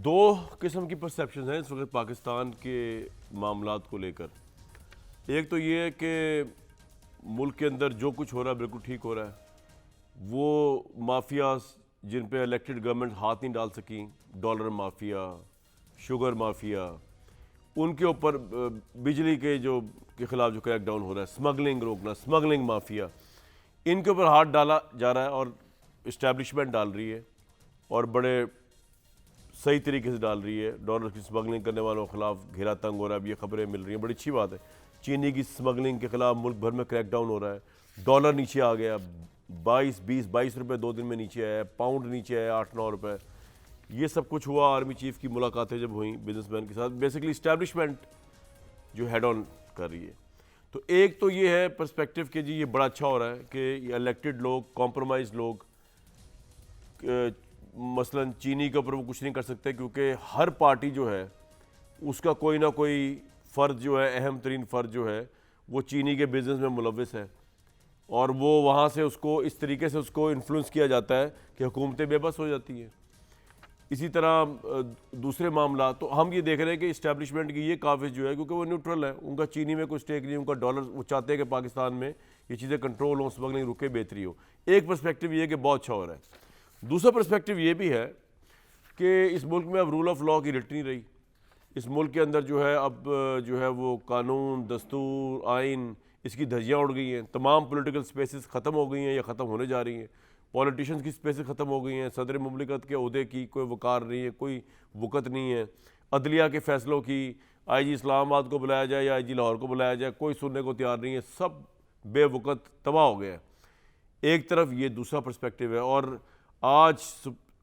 दो किस्म की परसेप्शन हैं इस वक्त पाकिस्तान के मामलात को लेकर। एक तो ये है कि मुल्क के अंदर जो कुछ हो रहा है बिल्कुल ठीक हो रहा है। वो माफियाज जिन पे इलेक्टेड गवर्नमेंट हाथ नहीं डाल सकी, डॉलर माफिया, शुगर माफिया, उनके ऊपर बिजली के खिलाफ जो क्रैकडाउन हो रहा है, स्मगलिंग रोकना, स्मगलिंग माफिया, इनके ऊपर हाथ डाला जा रहा है और इस्टेब्लिशमेंट डाल रही है और बड़े सही तरीके से डाल रही है। डॉलर की स्मगलिंग करने वालों के खिलाफ घेरा तंग हो रहा है, अब ये खबरें मिल रही हैं, बड़ी अच्छी बात है। चीनी की स्मगलिंग के खिलाफ मुल्क भर में क्रैकडाउन हो रहा है। डॉलर नीचे आ गया, 22 रुपये 2 दिन में नीचे आया, पाउंड नीचे आया 8-9 रुपये। ये सब कुछ हुआ। आर्मी चीफ की मुलाकातें जब हुई बिजनेसमैन के साथ, बेसिकली इस्टेब्लिशमेंट जो हेड ऑन कर रही है। तो एक तो ये है पर्सपेक्टिव कि जी ये बड़ा अच्छा हो रहा है कि ये इलेक्टेड लोग, कॉम्प्रोमाइज लोग, मसलन चीनी के ऊपर वो कुछ नहीं कर सकते क्योंकि हर पार्टी जो है उसका कोई ना कोई फ़र्द जो है, अहम तरीन फ़र्द जो है, वो चीनी के बिज़नेस में मुलविस है और वो वहाँ से उसको इस तरीके से उसको इन्फ्लुएंस किया जाता है कि हुकूमतें बेबस हो जाती हैं। इसी तरह दूसरे मामला तो हम ये देख रहे हैं कि इस्टेब्लिशमेंट की ये काबिज जो है, क्योंकि वो न्यूट्रल है, उनका चीनी में कोई स्टेक नहीं, उनका डॉलर, वो चाहते हैं कि पाकिस्तान में ये चीज़ें कंट्रोल हो, स्मगलिंग रुके, बेहतरी हो। एक पर्सपेक्टिव ये है कि बहुत अच्छा हो रहा है। दूसरा पर्सपेक्टिव ये भी है कि इस मुल्क में अब रूल ऑफ लॉ की रिट नहीं रही। इस मुल्क के अंदर जो है अब जो है वो कानून, दस्तूर, आइन, इसकी धज्जियाँ उड़ गई हैं। तमाम पॉलिटिकल स्पेसेस ख़त्म हो गई हैं या ख़त्म होने जा रही हैं। पॉलिटिशियंस की स्पेसेस ख़त्म हो गई हैं। सदर मुमलिकत के ओहदे की कोई वकार नहीं है, कोई वक़्त नहीं है। अदलिया के फ़ैसलों की IG इस्लामाबाद को बुलाया जाए या IG लाहौर को बुलाया जाए, कोई सुनने को तैयार नहीं है। सब बेवक़्त तबाह हो गया। एक तरफ ये दूसरा पर्सपेक्टिव है। और आज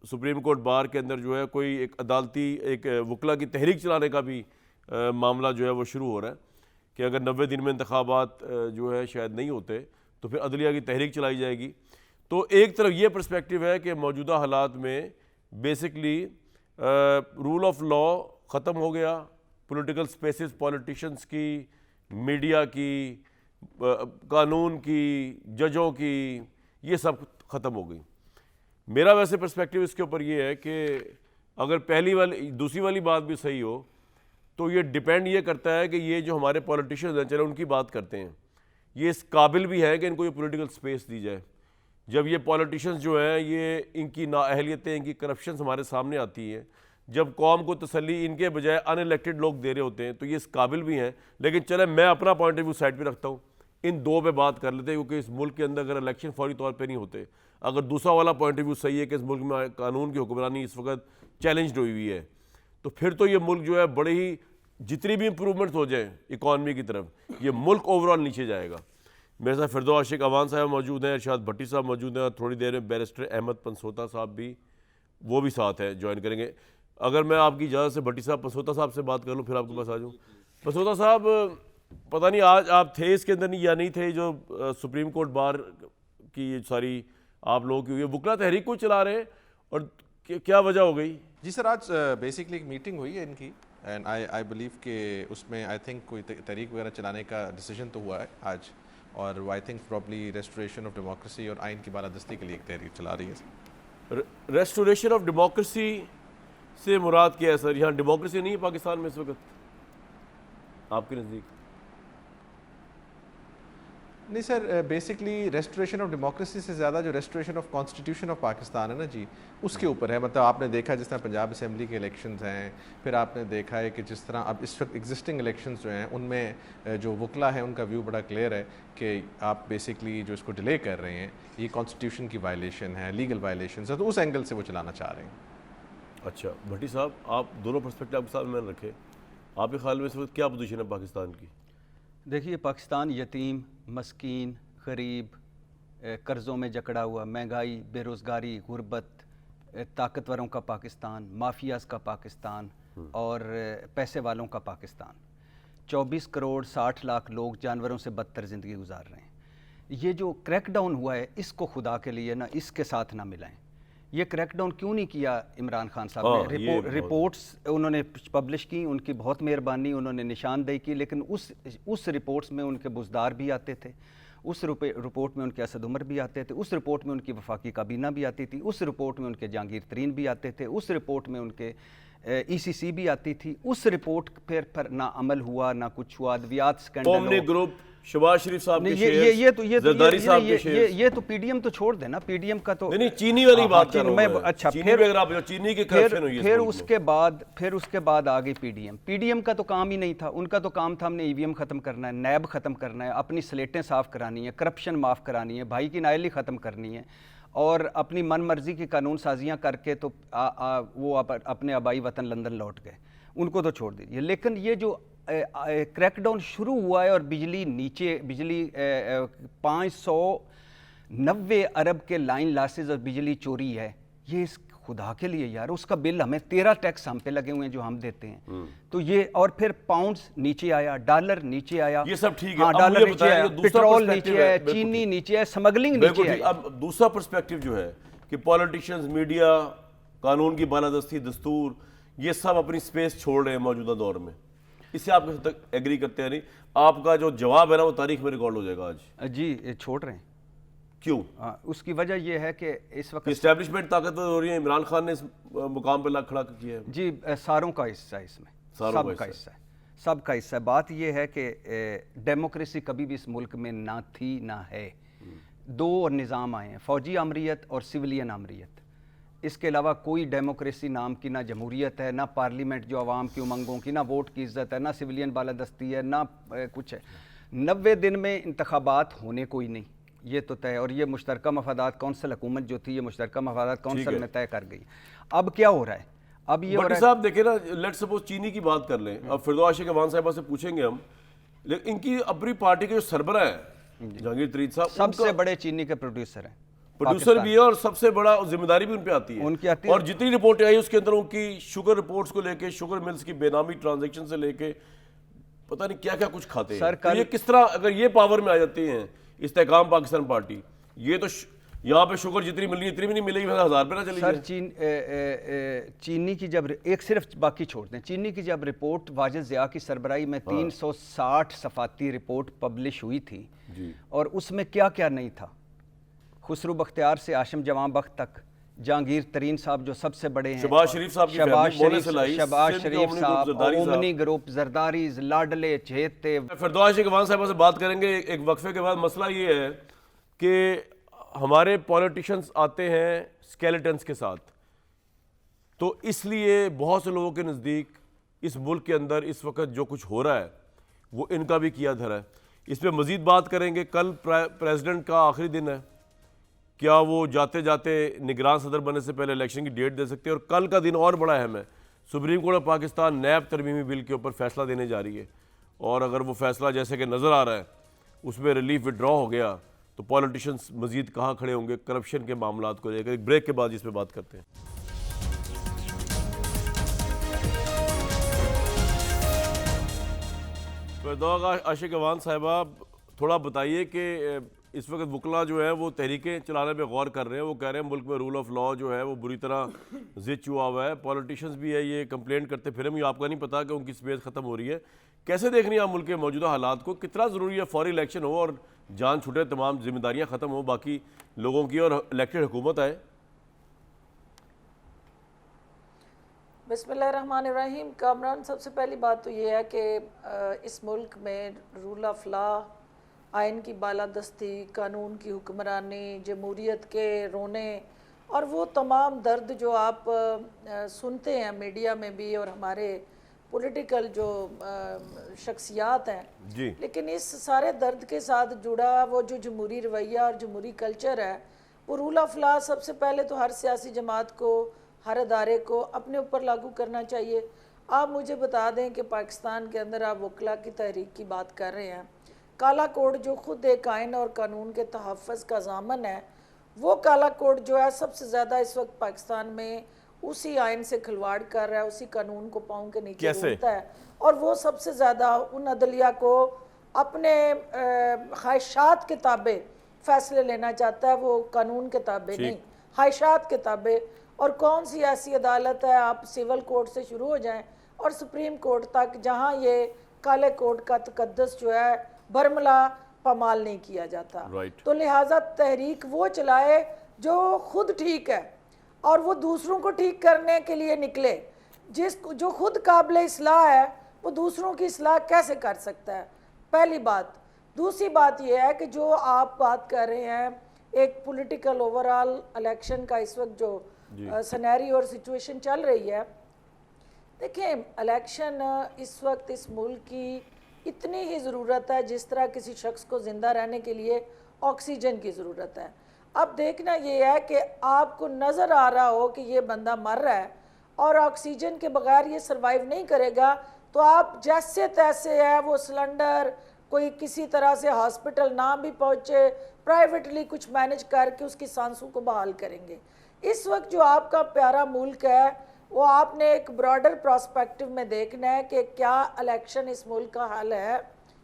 सुप्रीम कोर्ट बार के अंदर जो है कोई एक अदालती एक वकला की तहरीक चलाने का भी मामला जो है वो शुरू हो रहा है कि अगर 90 दिन में इंतखाबात जो है शायद नहीं होते तो फिर अदलिया की तहरीक चलाई जाएगी। तो एक तरफ ये पर्सपेक्टिव है कि मौजूदा हालात में बेसिकली रूल ऑफ लॉ ख़त्म हो गया, पॉलिटिकल स्पेसेस, पॉलिटिशियंस की, मीडिया की, कानून की, जजों की, ये सब ख़त्म हो गई। मेरा वैसे पर्सपेक्टिव इसके ऊपर ये है कि अगर दूसरी वाली बात भी सही हो तो ये डिपेंड ये करता है कि ये जो हमारे पॉलिटिशियंस हैं, चलो उनकी बात करते हैं, ये इस काबिल भी है कि इनको ये पॉलिटिकल स्पेस दी जाए। जब ये पॉलिटिशियंस जो हैं, ये इनकी नाअहलियतें, इनकी करप्शन हमारे सामने आती हैं, जब कौम को तसल्ली इनके बजाय अनइलेक्टेड लोग दे रहे होते हैं, तो ये इस काबिल भी हैं। लेकिन चले मैं अपना पॉइंट ऑफ व्यू साइड पर रखता हूँ, इन दो पे बात कर लेते हैं, क्योंकि इस मुल्क के अंदर अगर इलेक्शन फौरी तौर पे नहीं होते, अगर दूसरा वाला पॉइंट ऑफ व्यू सही है कि इस मुल्क में कानून की हुक्मरानी इस वक्त चैलेंज हुई हुई है, तो फिर तो ये मुल्क जो है बड़े ही, जितनी भी इंप्रूवमेंट्स हो जाए इकॉनमी की तरफ, ये मुल्क ओवरऑल नीचे जाएगा। मेरे साथ फिरदौस आशिक अवान साहब मौजूद हैं, इरशाद भट्टी साहब मौजूद हैं और थोड़ी देर में बैरिस्टर अहमद पंसोता साहब भी वो भी साथ हैं, ज्वाइन करेंगे। अगर मैं आपकी इजाज़त से भट्टी साहब, पंसोता साहब से बात कर लूँ, फिर आपके पास आ जाऊँ। पंसोता साहब, पता नहीं आज आप थे इसके अंदर नहीं या नहीं थे, जो सुप्रीम कोर्ट बार की सारी आप लोगों की हुई है, वकला तहरीक को चला रहे हैं, और क्या वजह हो गई? जी सर, आज बेसिकली एक मीटिंग हुई है इनकी एंड आई बिलीव कि उसमें आई थिंक कोई तहरीक वगैरह चलाने का डिसीजन तो हुआ है आज, और I think probably restoration of democracy और आइन की बालादस्ती के लिए एक तहरीक चला रही है। रेस्टोरेशन ऑफ डेमोक्रेसी से मुराद क्या है सर? यहाँ डेमोक्रेसी नहीं है पाकिस्तान में इस वक्त आपके नज़दीक? नहीं sir, basically restoration of democracy से ज़्यादा जो restoration of constitution of Pakistan है ना जी, उसके ऊपर है। मतलब आपने देखा जिस तरह पंजाब असम्बली के इलेक्शंस हैं, फिर आपने देखा है कि जिस तरह अब इस वक्त एग्जिस्टिंग इलेक्शंस जो हैं उनमें जो वकला है उनका व्यू बड़ा क्लियर है कि आप बेसिकली जो इसको डिले कर रहे हैं ये कॉन्स्टिट्यूशन की वायलेशन है, लीगल वायलेशन है, तो उस एंगल से वो चलाना चाह रहे हैं। अच्छा भट्टी साहब, आप दोनों पर्सपेक्टिव आपके साथ मैंने रखे, आपके ख्याल में इस वक्त क्या पोजीशन है पाकिस्तान की? देखिए, पाकिस्तान यतीम, मस्कीन, गरीब, कर्ज़ों में जकड़ा हुआ, महंगाई, बेरोज़गारी, गुर्बत, ताकतवरों का पाकिस्तान, माफियाज़ का पाकिस्तान और पैसे वालों का पाकिस्तान। 24 करोड़ 60 लाख लोग जानवरों से बदतर ज़िंदगी गुजार रहे हैं। ये जो क्रैकडाउन हुआ है, इसको खुदा के लिए ना इसके साथ ना मिलाएं। ये क्रैकडाउन क्यों नहीं किया इमरान खान साहब ने? रिपोर्ट्स उन्होंने पब्लिश की, उनकी बहुत मेहरबानी, उन्होंने निशानदेही की, लेकिन उस रिपोर्ट्स में उनके बुज़दार भी आते थे, उस रिपोर्ट में उनके असद उमर भी आते थे, उस रिपोर्ट में उनकी वफाकी काबीना भी आती थी, उस रिपोर्ट में उनके जहांगीर तरीन भी आते थे, उस रिपोर्ट में उनके ECC भी आती थी, उस रिपोर्ट पर ना अमल हुआ ना कुछ हुआ, अद्वियात स्कैंडल ओमनी ग्रुप, शहबाज शरीफ साहब के ये शेयर्स, जरदारी साहब के शेयर्स। ये तो पीडीएम तो छोड़ देना, पीडीएम का तो नहीं चीनी वाली बात कर रहा हूं मैं। अच्छा, चीनी पे अगर आप चीनी की करप्शन हुई है फिर उसके बाद आ गई पीडीएम का तो काम ही नहीं था। उनका तो काम था हमने ईवीएम खत्म करना है, नैब खत्म करना है, अपनी स्लेटें साफ करानी है, करप्शन माफ करानी है, भाई की नायली खत्म करनी है, और अपनी मन मर्जी की कानून साजियाँ करके तो वो अपने आबाई वतन लंदन लौट गए, उनको तो छोड़ दीजिए। लेकिन ये जो क्रैकडाउन शुरू हुआ है और बिजली 590 अरब के लाइन लॉसेस और बिजली चोरी है, ये इस खुदा के लिए यार, उसका बिल हमें 13 टैक्स हम पे लगे हुए हैं जो हम देते हैं। तो ये, और फिर पाउंड्स नीचे आया, डॉलर नीचे आया, ये सब ठीक है। हाँ, डॉलर नीचे आया, पेट्रोल नीचे है, चीनी नीचे है, स्मगलिंग नीचे है। अब दूसरा पर्सपेक्टिव जो है कि पॉलिटिशियंस, मीडिया, कानून की बालादस्ती, दस्तूर, ये सब अपनी स्पेस छोड़ रहे हैं मौजूदा दौर में। इससे आप किस तक एग्री करते हैं? नहीं, आपका जो जवाब है ना वो तारीख में रिकॉर्ड हो जाएगा आज। जी, छोड़ रहे हैं। क्यों? उसकी वजह यह है कि इस वक्त एस्टैब्लिशमेंट ताकतवर हो रही है, इमरान खान ने इस मुकाम पे ला खड़ा किया है। जी, सारों का हिस्सा है इसमें, सबका हिस्सा है, सबका हिस्सा है। बात यह है कि डेमोक्रेसी कभी भी इस मुल्क में ना थी ना है। दो निज़ाम आए हैं, फौजी आमरीत और सिविलियन आमरीत। इसके अलावा कोई डेमोक्रेसी नाम की ना जमहूरियत है, ना पार्लियामेंट जो आवाम की उमंगों की, ना वोट की इज्जत है, ना सिविलियन बालादस्ती है, ना कुछ है। 90 दिन में इंतखाबात होने कोई नहीं, ये तो तय। और ये मुश्तरका मफादात कौंसिल हुकूमत जो थी, ये मुश्तरका मफादात कौंसिल में तय कर गई। अब क्या हो रहा है? अब ये हो रहा है साहब देखे ना, लेट्स सपोज चीनी की बात कर लें, अब फिरदौस आशिक अवान साहिबा से पूछेंगे हम, लेकिन इनकी अपनी पार्टी के जो सरबराह हैं जहांगीर तरीन साहब, सबसे बड़े चीनी के प्रोड्यूसर हैं, प्रोड्यूसर भी है, और सबसे बड़ा जिम्मेदारी भी उन पे आती है, उनकी आती है। और जितनी रिपोर्टें आई उसके अंदर उनकी शुगर रिपोर्ट्स को लेके, शुगर मिल्स की बेनामी ट्रांजैक्शन से लेके पता नहीं क्या क्या कुछ खाते हैं। तो ये किस तरह, अगर ये पावर में आ जाती हैं इस्तेकाम पाकिस्तान पार्टी, ये तो यहाँ पे शुगर जितनी मिलनी इतनी भी नहीं मिलेगी, 1000 पे ना चली सर। चीनी की जब एक सिर्फ बाकी छोड़ दें, चीनी की जब रिपोर्ट वाजिद ज़िया की सरबराही में 360 सफाती रिपोर्ट पब्लिश हुई थी जी, और उसमें क्या क्या नहीं था, खुसरू बख्तियार से आशिम जवां बख्त तक, जहांगीर तरीन साहब जो सबसे बड़े हैं, शहबाज शरीफ साहब की फैमिली से लाई, शहबाज शरीफ साहब, ओमनी ग्रुप, जरदारी, लाडले, चहेते। फिरदौस आशिक अवान साहब से बात करेंगे एक वक्फे के बाद। मसला ये है कि हमारे पॉलिटिशियंस आते हैं स्केलेटन्स के साथ, तो इसलिए बहुत से लोगों के नज़दीक इस मुल्क के अंदर इस वक्त जो कुछ हो रहा है वो इनका भी किया धरा है। इस पर मज़ीद बात करेंगे। कल प्रेसिडेंट का आखिरी दिन है, क्या वो जाते जाते निगरान सदर बनने से पहले इलेक्शन की डेट दे सकते हैं? और कल का दिन और बड़ा अहम है, Supreme Court of Pakistan NAB तरमीमी बिल के ऊपर फैसला देने जा रही है, और अगर वो फैसला जैसे कि नज़र आ रहा है उसमें रिलीफ विड्रॉ हो गया तो पॉलिटिशियंस मजीद कहाँ खड़े होंगे करप्शन के मामलात को लेकर? एक ब्रेक के बाद इस पर बात करते हैं। फिरदौस आशिक अवान साहिबा, थोड़ा बताइए कि इस वक्त वकला जो है वो तहरीकें चलाने पे गौर कर रहे हैं, वो कह रहे हैं मुल्क में रूल ऑफ लॉ जो है वो बुरी तरह ज़िच हुआ हुआ है, पॉलिटिशियंस भी है ये कंप्लेंट करते फिर भी आपका नहीं पता कि उनकी स्पेस ख़त्म हो रही है। कैसे देख रही हैं आप मुल्क के मौजूदा हालात को? कितना ज़रूरी है फौरी इलेक्शन हो और जान छूटे, तमाम जिम्मेदारियाँ ख़त्म हो बाकी लोगों की और इलेक्टेड हुकूमत आए? बिस्मिल्लाहिर्रहमानिर्रहीम। कामरान, सबसे पहली बात तो ये है कि इस मुल्क में रूल ऑफ लॉ, आइन की बालादस्ती, कानून की हुक्मरानी, जमहूरियत के रोने और वो तमाम दर्द जो आप सुनते हैं मीडिया में भी और हमारे पॉलिटिकल जो शख्सियात हैं जी, लेकिन इस सारे दर्द के साथ जुड़ा वो जो जमहूरी रवैया और जमहूरी कल्चर है, वो रूल ऑफ लॉ सबसे पहले तो हर सियासी जमात को, हर अदारे को अपने ऊपर लागू करना चाहिए। आप मुझे बता दें कि पाकिस्तान के अंदर आप वकला की तहरीक की बात कर रहे हैं, काला कोड जो खुद एक आइन और कानून के तहफ़्फ़ुज़ का ज़ामन है, वो काला कोड जो है सबसे ज़्यादा इस वक्त पाकिस्तान में उसी आइन से खिलवाड़ कर रहा है, उसी कानून को पाँव के नीचे रखता है, और वो सबसे ज़्यादा उन अदलिया को अपने ख्वाहिशात के ताबे फ़ैसले लेना चाहता है, वो कानून के ताबे नहीं, ख्वाहिशात के ताबे। और कौन सी ऐसी अदालत है, आप सिविल कोर्ट से शुरू हो जाएं और सुप्रीम कोर्ट तक, जहाँ ये काले कोड का तकद्दस जो है बरमला पामाल नहीं किया जाता। तो लिहाजा तहरीक वो चलाए जो खुद ठीक है और वो दूसरों को ठीक करने के लिए निकले। जो खुद काबिल इस्लाह है वो दूसरों की इस्लाह कैसे कर सकता है, पहली बात। दूसरी बात यह है कि जो आप बात कर रहे हैं एक पॉलिटिकल ओवरऑल इलेक्शन का इस वक्त जो सिनेरियो और सिचुएशन चल रही है, देखिए इलेक्शन इस वक्त इस मुल्क की इतनी ही ज़रूरत है जिस तरह किसी शख्स को ज़िंदा रहने के लिए ऑक्सीजन की ज़रूरत है। अब देखना ये है कि आपको नज़र आ रहा हो कि ये बंदा मर रहा है और ऑक्सीजन के बगैर ये सर्वाइव नहीं करेगा, तो आप जैसे तैसे है वो सिलेंडर कोई किसी तरह से हॉस्पिटल ना भी पहुँचे, प्राइवेटली कुछ मैनेज करके उसकी सांसों को बहाल करेंगे। इस वक्त जो आपका प्यारा मुल्क है वो आपने एक ब्रॉडर प्रोस्पेक्टिव में देखना है कि क्या इलेक्शन इस मुल्क का हल है।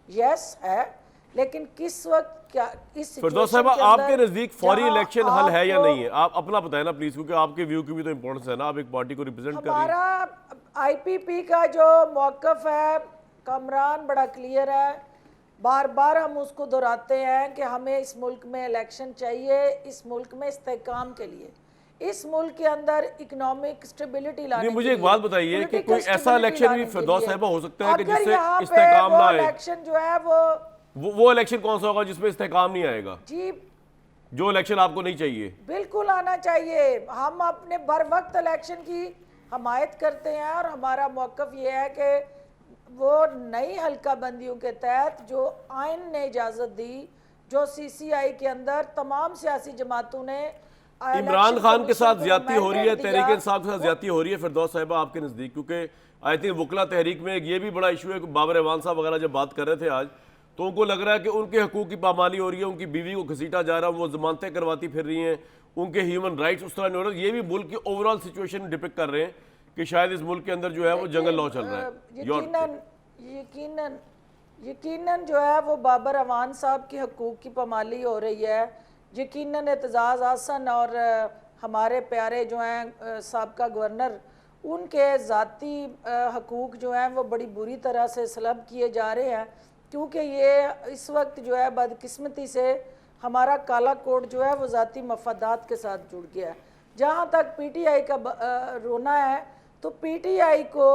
यस है, लेकिन किस वक्त क्या इस फिरदौस साहिबा आपके नजदीक फौरी इलेक्शन हल है या नहीं है? आप अपना बताएं ना प्लीज, क्योंकि आपके व्यू की भी तो इंपॉर्टेंस है ना, आप एक पार्टी को रिप्रेजेंट कर रही हैं। हमारा आईपीपी का जो मौकफ है कमरान बड़ा क्लियर है, बार बार हम उसको दोहराते हैं कि हमें इस मुल्क में इलेक्शन चाहिए, इस मुल्क में इस्तेहकाम के लिए, इस मुल्क के अंदर इकोनॉमिक स्टेबिलिटी लाने नहीं, मुझे के एक बात लिए, बताइए कि political कोई ऐसा stability इलेक्शन भी लाने के फिरदौस लिए। साहिबा हो सकता है कि अगर जिससे यहाँ पे इस्तेहकाम वो ना आए? इलेक्शन जो है वो इलेक्शन कौन सा होगा जिसमें इस्तेहकाम नहीं आएगा? जी जो इलेक्शन आपको नहीं चाहिए? बिल्कुल आना चाहिए। हम अपने बर वक्त इलेक्शन की हमायत करते हैं और हमारा मौकफ ये है कि वो नई हल्का बंदियों के तहत जो आइन ने इजाज़त दी, जो सीसीआई के अंदर तमाम सियासी जमातों ने इमरान खान के साथ ज्यादती हो रही है, mandate तहरीक दिया, इंसाफ के साथ ज्यादती हो रही है फिरदौस साहिबा आपके नज़दीक? क्योंकि आई थिंक वकला तहरीक में ये भी बड़ा इशू है कि बाबर अवान साहब वगैरह जब बात कर रहे थे आज, तो उनको लग रहा है कि उनके हकूक़ की पामाली हो रही है, उनकी बीवी को घसीटा जा रहा है, वो जमानतें करवाती फिर रही हैं, उनके ह्यूमन राइट्स उस तरह नहीं हो रहे। ये भी मुल्क की ओवरऑल सिचुएशन डिपिक्ट कर रहे हैं कि शायद इस मुल्क के अंदर जो है वो जंगल लॉ चल रहा है। यकीनन जो है वो बाबर अवान साहब की हकूक़ की पामाली हो रही है। यकीनन एतजाज़ हसन और हमारे प्यारे जो हैं साबका गवर्नर, उनके ज़ाती हकूक़ जो हैं वो बड़ी बुरी तरह से सलब किए जा रहे हैं, क्योंकि ये इस वक्त जो है बदकिस्मती से हमारा काला कोड जो है वो ज़ाती मफादात के साथ जुड़ गया है। जहाँ तक पीटीआई का रोना है, तो पीटीआई को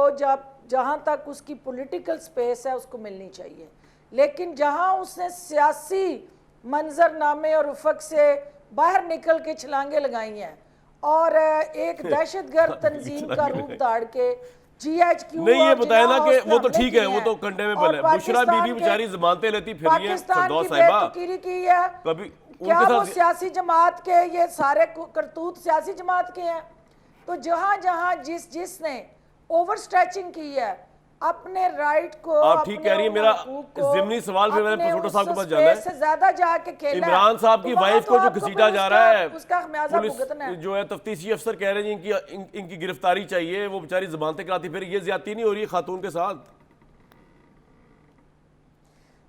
जहाँ तक उसकी पॉलिटिकल स्पेस है उसको मिलनी चाहिए, लेकिन जहाँ उसने सियासी मंजरनामे और उफक से बाहर निकल के छलांगे लगाई हैं और एक दहशतगर्द तंजीम का रूप धाड़ के GHQ नहीं, ये बताया ना कि वो तो ठीक है, वो तो कंडेमेबल है। बुशरा बीबी बेचारी जमानतें लेती फिर रही है फिरदौस साहिबा, की है। कभी क्या उनके वो साथ सियासी जमात के ये सारे करतूत सियासी जमात के हैं? तो जहां जहां जिसने ओवर स्ट्रेचिंग की है अपने राइट को, आप ठीक कह रही है। मेरा ज़िमनी सवाल फिर मैंने छोटा साहब के पास जाना है। से ज्यादा जाके खेला इमरान साहब की वाइफ को जो घसीटा जा रहा है, उसका खमियाजा पुलिस भुगतना है। जो है तफ्तीशी अफसर कह रहे हैं इनकी गिरफ्तारी चाहिए, वो बेचारी जमानतें कराती फिर, ये ज्यादती नहीं हो रही है खातून के साथ?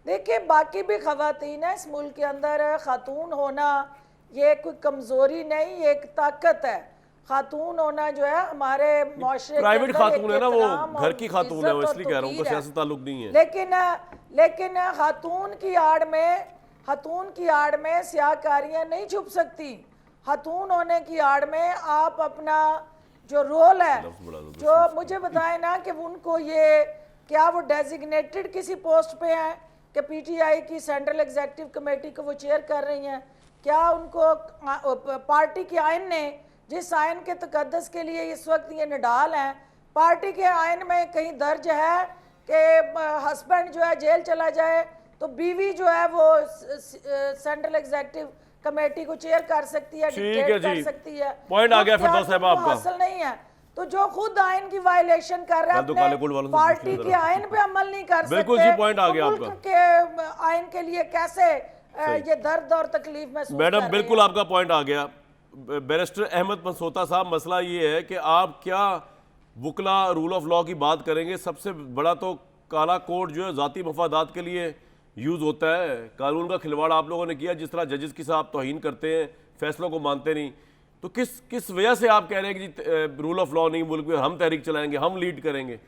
देखिए बाकी भी खवातीन है इस मुल्क के अंदर, खातून होना ये कोई कमजोरी नहीं, ये एक ताकत है। खातून होना जो है हमारे मुआशरे प्राइवेट खातून है ना, वो घर की खातून है, वो इसलिए कह रहा हूँ, सियासी ताल्लुक नहीं है। लेकिन खातून की आड़ में सियाकारियां नहीं छुप सकती। खातून होने की आड़ में आप अपना जो रोल है, जो मुझे बताए ना कि उनको ये क्या वो डेजिग्नेटेड किसी पोस्ट पे हैं कि पीटीआई की सेंट्रल एग्जीक्यूटिव कमेटी को वो चेयर कर रही हैं? क्या उनको पार्टी के आइन ने, जिस आइन के तकद्दस के लिए इस वक्त ये निडाल हैं, पार्टी के आइन में कहीं दर्ज है कि हस्बैंड जो है जेल चला जाए तो बीवी जो है वो सेंट्रल एग्जीक्यूटिव कमेटी को चेयर कर सकती है, डिक्टेट कर सकती है? पॉइंट आ गया फिरदौस साहिबा आपका। हासिल नहीं है तो जो खुद आइन की वायलेशन कर रहा है, अपने पार्टी के आइन पे अमल नहीं कर सकते, बिल्कुल जी, पॉइंट आ गया आपका के आइन के लिए कैसे ये दर्द और तकलीफ महसूस? मैडम बिल्कुल आपका पॉइंट आ गया। बैरिस्टर अहमद मनसोता साहब, मसला ये है कि आप क्या वकला रूल ऑफ लॉ की बात करेंगे? सबसे बड़ा तो काला कोड जो है ज़ाती मफादात के लिए यूज़ होता है। कानून का खिलवाड़ आप लोगों ने किया, जिस तरह जजेस की साहब तौहीन करते हैं, फैसलों को मानते नहीं, तो किस वजह से आप कह रहे हैं कि जी रूल ऑफ लॉ नहीं मुल्क में, हम तहरीक चलाएंगे, हम लीड करेंगे?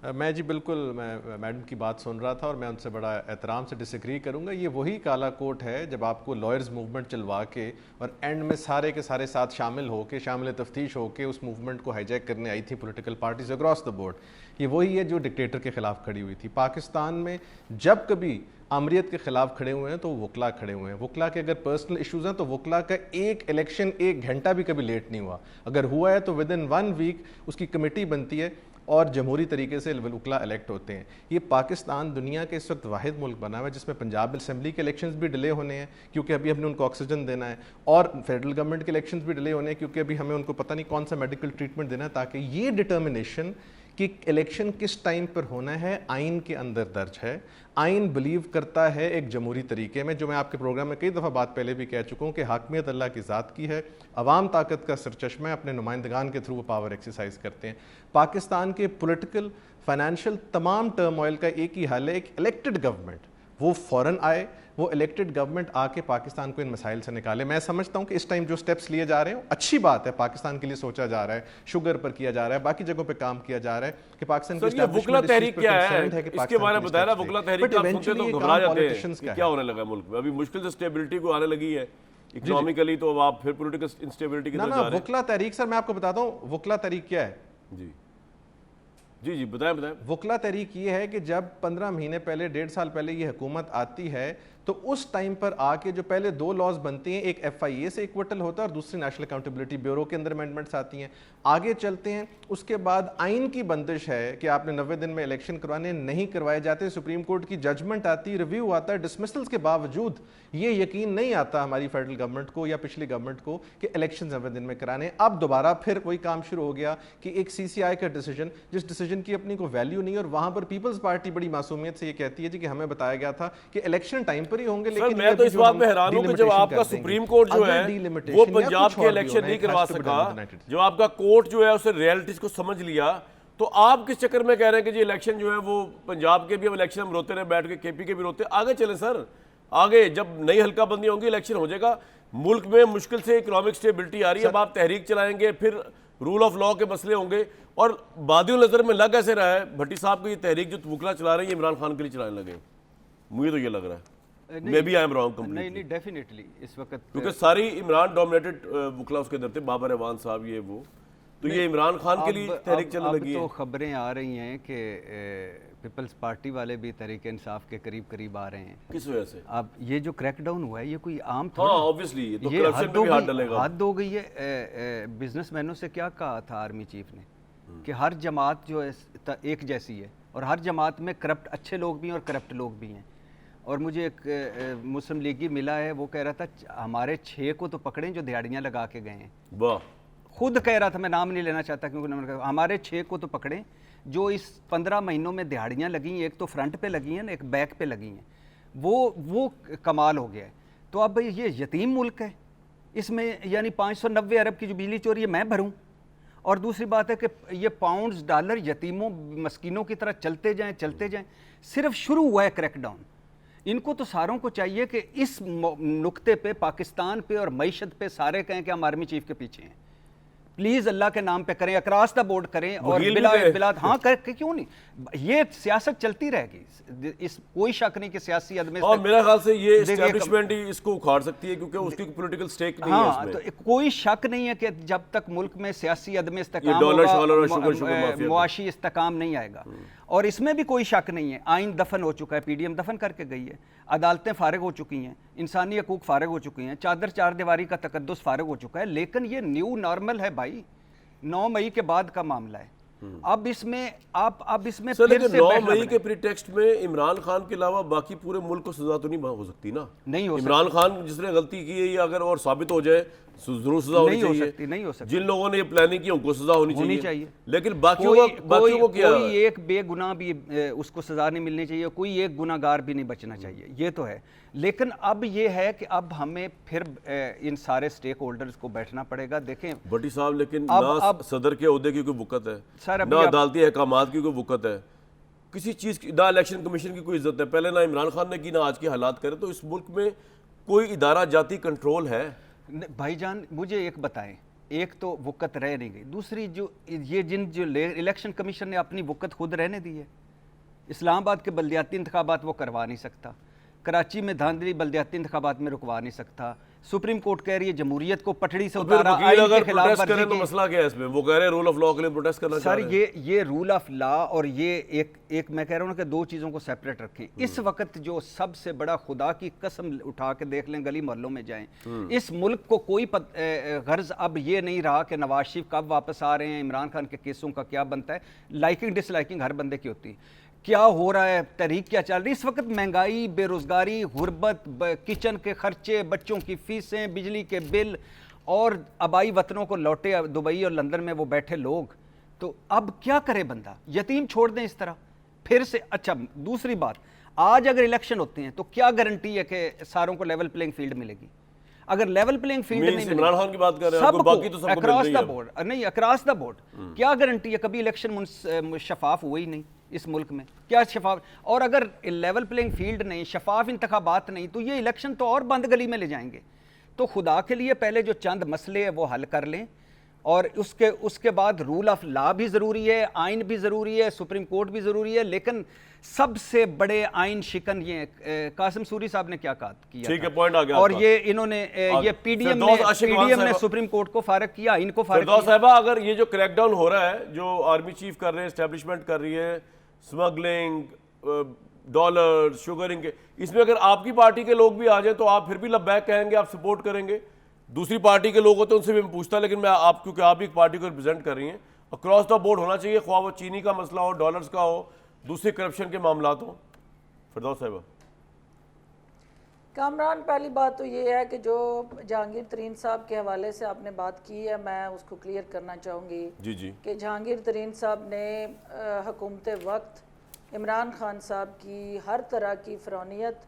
मैं जी बिल्कुल मैं मैडम की बात सुन रहा था और मैं उनसे बड़ा एहतराम से डिसएग्री करूंगा। ये वही काला कोट है जब आपको लॉयर्स मूवमेंट चलवा के और एंड में सारे के सारे साथ शामिल होके, शामिल तफ्तीश होके उस मूवमेंट को हाईजैक करने आई थी political parties across the board. ये वही है जो डिक्टेटर के खिलाफ खड़ी हुई थी। पाकिस्तान में जब कभी आमरीत के खिलाफ खड़े हुए हैं तो वकला खड़े हुए हैं। वकला के अगर पर्सनल इश्यूज हैं तो वकला का एक इलेक्शन 1 घंटा भी कभी लेट नहीं हुआ। अगर हुआ है तो विद इन 1 वीक उसकी कमेटी बनती है और जमहूरी तरीके से वकला इलेक्ट होते हैं। ये पाकिस्तान दुनिया के इस वक्त वाहिद मुल्क बना हुआ है जिसमें पंजाब असम्बली के इलेक्शंस भी डिले होने हैं क्योंकि अभी हमने उनको ऑक्सीजन देना है, और फेडरल गवर्नमेंट के इलेक्शंस भी डिले होने हैं क्योंकि अभी हमें उनको पता नहीं कौन सा मेडिकल ट्रीटमेंट देना है, ताकि ये डिटर्मिनेशन कि इलेक्शन किस टाइम पर होना है आइन के अंदर दर्ज है। आइन बिलीव करता है एक जमहूरी तरीके में, जो मैं आपके प्रोग्राम में कई दफ़ा बात पहले भी कह चुका हूँ कि हाकमियत अल्लाह की ज़ात की है, अवाम ताकत का सरचश्मा है, अपने नुमाइंदगान के थ्रू वो पावर एक्सरसाइज करते हैं। पाकिस्तान के पॉलिटिकल, फाइनेंशियल तमाम टर्मोइल का एक ही हल है, एक इलेक्टेड गवर्नमेंट वो फ़ौरन आए, वो इलेक्टेड गवर्नमेंट आके पाकिस्तान को इन मसाइल से निकाले। मैं समझता हूँ कि इस टाइम जो स्टेप्स लिए जा रहे हैं अच्छी बात है, पाकिस्तान के लिए सोचा जा रहा है, शुगर पर किया जा रहा है, बाकी जगहों पे काम किया जा रहा है कि पाकिस्तान सर, ये वकला तहरीक क्या है इसके बारे में बताया ना। वकला तहरीक आप सुनते तो घबरा जाते हैं कि क्या होने लगा मुल्क में। अभी मुश्किल से स्टेबिलिटी को आने लगी है इकोनॉमिकली, तो अब आप फिर पॉलिटिकल इंस्टेबिलिटी की तरफ जा रहे हैं। वकला तहरीक, सर मैं आपको बताता हूँ वकला तहरीक क्या है। जी जी जी बताएं बताएं। वकला तहरीक ये है कि जब 15 महीने पहले, 1.5 साल पहले ये हुकूमत आती है तो उस टाइम पर आके जो पहले 2 लॉज बनती हैं, एक FIA से इक्वटल होता है और दूसरी नेशनल अकाउंटेबिलिटी ब्यूरो के अंदर अमेंडमेंट्स आती हैं। आगे चलते हैं, उसके बाद आइन की बंदिश है कि आपने 90 दिन में इलेक्शन करवाने, नहीं करवाए जाते, सुप्रीम कोर्ट की जजमेंट आती, रिव्यू आता है, डिसमिसल्स के बावजूद ये यकीन नहीं आता हमारी फेडरल गवर्नमेंट को या पिछली गवर्नमेंट को कि इलेक्शन 90 दिन में कराने। अब दोबारा फिर वही काम शुरू हो गया कि एक CCI का डिसीजन, जिस डिसीजन की अपनी को वैल्यू नहीं, और वहां पर पीपल्स पार्टी बड़ी मासूमियत से ये कहती है जी कि हमें बताया गया था कि इलेक्शन टाइम पर ही होंगे। लेकिन मैं तो इस बात में हैरान हूं कि जब आपका सुप्रीम कोर्ट जो है वो पंजाब के इलेक्शन नहीं करवा सका, जो आपका कोर्ट जो है उसने रियलिटीज को समझ लिया, तो आप किस चक्कर में कह रहे हैं कि जी इलेक्शन जो है वो पंजाब के भी, अब इलेक्शन हम रोते रहे बैठ के, KP के भी रोते। आगे चले सर, आगे जब नई हल्काबंदी होगी इलेक्शन हो जाएगा। मुल्क में मुश्किल से इकोनॉमिक स्टेबिलिटी आ रही है, अब आप तहरीक चलाएंगे, फिर रूल ऑफ लॉ के मसले होंगे। और बादियों नजर में लग ऐसे रहा है भट्टी साहब की ये तहरीक जो वकला चला रहे हैं इमरान खान के लिए चलाने लगे, मुझे तो ये लग रहा है। Maybe I am wrong completely. नहीं डेफिनेटली इस वक्त, क्योंकि सारी इमरान डोमिनेटेड वकला उसके अंदर थे, बाबर अवान साहब ये वो, तो ये इमरान खान के लिए तहरीक चलने लगी है। तो खबरें आ रही हैं कि पीपल्स पार्टी वाले भी तहरीक इंसाफ के करीब करीब आ रहे हैं। किस वजह से? अब ये जो क्रैकडाउन हुआ है ये कोई आम हाँ ऑब्वियसली ये तो करप्शन पे भी हाथ डालेगा। हद हो गई है। बिजनेसमैनों से क्या कहा था आर्मी चीफ ने कि हर जमात जो है एक जैसी है और हर जमात में करप्ट अच्छे लोग भी हैं और करप्ट लोग भी हैं। और मुझे एक मुस्लिम लीगी मिला है, वो कह रहा था हमारे 6 को तो पकड़ें जो दिहाड़ियाँ लगा के गए हैं। वाह, खुद कह रहा था, मैं नाम नहीं लेना चाहता क्योंकि उन्होंने कहा हमारे 6 को तो पकड़ें जो इस 15 महीनों में दिहाड़ियाँ लगी हैं, एक तो फ्रंट पे लगी हैं ना, एक बैक पे लगी हैं। वो कमाल हो गया है। तो अब ये यतीम मुल्क है, इसमें यानी 590 अरब की जो बिजली चोरी है मैं भरूं, और दूसरी बात है कि ये पाउंड्स डॉलर यतीमों मस्कीनों की तरह चलते जाएं। सिर्फ शुरू हुआ है क्रैकडाउन। इनको तो सारों को चाहिए कि इस नुक्ते पे, पाकिस्तान पे और मईशत पे सारे कहें कि हम आर्मी चीफ के पीछे हैं। प्लीज अल्लाह के नाम पे करें, अक्रॉस द बोर्ड करें और बिला हाँ कर क्यों नहीं, ये सियासत चलती रहेगी, इस कोई शक नहीं कि सियासी अदम। और मेरा ख्याल से ये एस्टैब्लिशमेंट ही इसको उखाड़ सकती है क्योंकि उसकी पॉलिटिकल स्टेक नहीं है इसमें। तो कोई शक नहीं है कि जब तक मुल्क में सियासी अदम इस्तेकाम होगा, मुआशी इस्तेकाम नहीं आएगा। और इसमें भी कोई शक नहीं है, आइन दफन हो चुका है, PDM दफन करके गई है, अदालतें फारिग हो चुकी हैं, इंसानी हकूक फारिग हो चुकी हैं, चादर चार दीवारी का तकद्दुस फारिग हो चुका है। लेकिन ये न्यू नॉर्मल है भाई, 9 मई के बाद का मामला है। अब इसमें अब इसमें सर, लेकिन 9 मई के प्रीटेक्स्ट में इमरान खान के अलावा बाकी पूरे मुल्क को सजा तो नहीं हो सकती ना। नहीं हो इमरान खान जिसने गलती की है ये अगर और साबित हो जाए जरूर सजा होनी चाहिए। नहीं हो सकती। जिन लोगों ने ये प्लानिंग की उनको सजा होनी चाहिए। लेकिन बाकियों को क्या, कोई एक बेगुनाह भी उसको सजा नहीं मिलनी चाहिए, कोई एक गुनाहगार भी नहीं बचना चाहिए, ये तो है। लेकिन अब ये है कि अब हमें फिर इन सारे स्टेक होल्डर्स को बैठना पड़ेगा। देखें भट्टी साहब, लेकिन ना सदर के ओहदे की कोई वुकत है, ना अदालती अहकामात की कोई वुकत है, किसी चीज़ की, ना इलेक्शन कमीशन की कोई इज्जत है। पहले ना इमरान खान ने की, ना आज की हालात करे। तो इस मुल्क में कोई इदारा जाती कंट्रोल है? भाईजान मुझे एक बताएं, एक तो वक़्त रह नहीं गई, दूसरी जो ये जो इलेक्शन कमीशन ने अपनी वक़्त खुद रहने दी है। इस्लामाबाद के बल्दियाती इंतखाबात वो करवा नहीं सकता, कराची में धांधली बल्दियाती इंतखाबात में रुकवा नहीं सकता। सुप्रीम कोर्ट कह रही है जमहूरियत को पटड़ी से तो फिर उतारा, वकील आइन अगर के खिलाफ प्रोटेस्ट वर्जी करें तो की। मसला क्या है इसमें? वो कह रहे हैं रूल ऑफ लॉ के लिए प्रोटेस्ट करना चाह सर रहे हैं। ये रूल ऑफ लॉ और ये एक मैं कह रहा हूँ कि दो चीज़ों को सेपरेट रखें। इस वक्त जो सबसे बड़ा, खुदा की कसम उठा के देख लें, गली मोहल्लों में जाएं, इस मुल्क को कोई गर्ज अब ये नहीं रहा कि नवाज शरीफ कब वापस आ रहे हैं, इमरान खान के केसों का क्या बनता है। लाइकिंग डिसलाइकिंग हर बंदे की होती है। क्या हो रहा है, तहरीक क्या चल रही है इस वक्त? महंगाई, बेरोज़गारी, गुर्बत, किचन के खर्चे, बच्चों की फीसें, बिजली के बिल, और आबाई वतनों को लौटे दुबई और लंदन में वो बैठे लोग। तो अब क्या करे बंदा? यतीम छोड़ दें इस तरह फिर से? अच्छा, दूसरी बात, आज अगर इलेक्शन होते हैं तो क्या गारंटी है कि सारों को लेवल प्लेइंग फील्ड मिलेगी? अगर लेवल प्लेइंग फील्ड नहीं मिलेगी, इमरान खान की बात कर रहे हैं, आपको बाकी तो सबको मिल अक्रॉस रही द है। बोर्ड, नहीं अक्रॉस द बोर्ड, क्या गारंटी है? कभी इलेक्शन शफाफ हुए ही नहीं इस मुल्क में, क्या शफाफ? और अगर लेवल प्लेइंग फील्ड नहीं, शफाफ इंतखाबात नहीं, तो ये इलेक्शन तो और बंद गली में ले जाएंगे। तो खुदा के लिए पहले जो चंद मसले हैं वो हल कर लें, और उसके बाद रूल ऑफ लॉ भी ज़रूरी है, आइन भी ज़रूरी है, सुप्रीम कोर्ट भी ज़रूरी है। लेकिन सबसे बड़े आइन शिकन ये कासिम सूरी साहब ने क्या किया ठीक था। है, पॉइंट आ गया और आपका। ये इन्होंने ये पीडीएम ने सुप्रीम कोर्ट को फारिग किया, आइन को फारिग फिरदौस किया। साहिबा, अगर ये जो क्रैकडाउन हो रहा है, जो आर्मी चीफ कर रहे हैं, एस्टेब्लिशमेंट कर रही है, स्मगलिंग, डॉलर, शुगरिंग के, इसमें अगर आपकी पार्टी के लोग भी आ जाए तो आप फिर भी लब्बैक कहेंगे, आप सपोर्ट करेंगे? दूसरी पार्टी के लोग होते हैं उनसे भी मैं पूछता, लेकिन मैं आप, क्योंकि आप भी एक पार्टी को रिप्रेजेंट कर रही हैं, अक्रॉस द बोर्ड होना चाहिए, ख्वाह वो चीनी का मसला हो, डॉलर्स का हो, दूसरे करप्शन के मामला हो। फिरदौस साहिबा, कामरान, पहली बात तो ये है कि जो जहांगीर तरीन साहब के हवाले से आपने बात की है, मैं उसको क्लियर करना चाहूँगी जी जी, कि जहांगीर तरीन साहब ने हुकूमत वक्त इमरान खान साहब की हर तरह की फ़रौनियत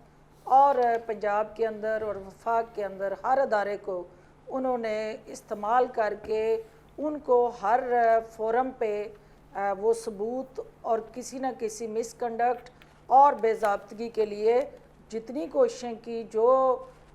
और पंजाब के अंदर और वफाक के अंदर हर अदारे को उन्होंने इस्तेमाल करके उनको हर फोरम पे वो सबूत और किसी न किसी मिसकंडक्ट और बेज़ाब्तगी के लिए जितनी कोशिशें की, जो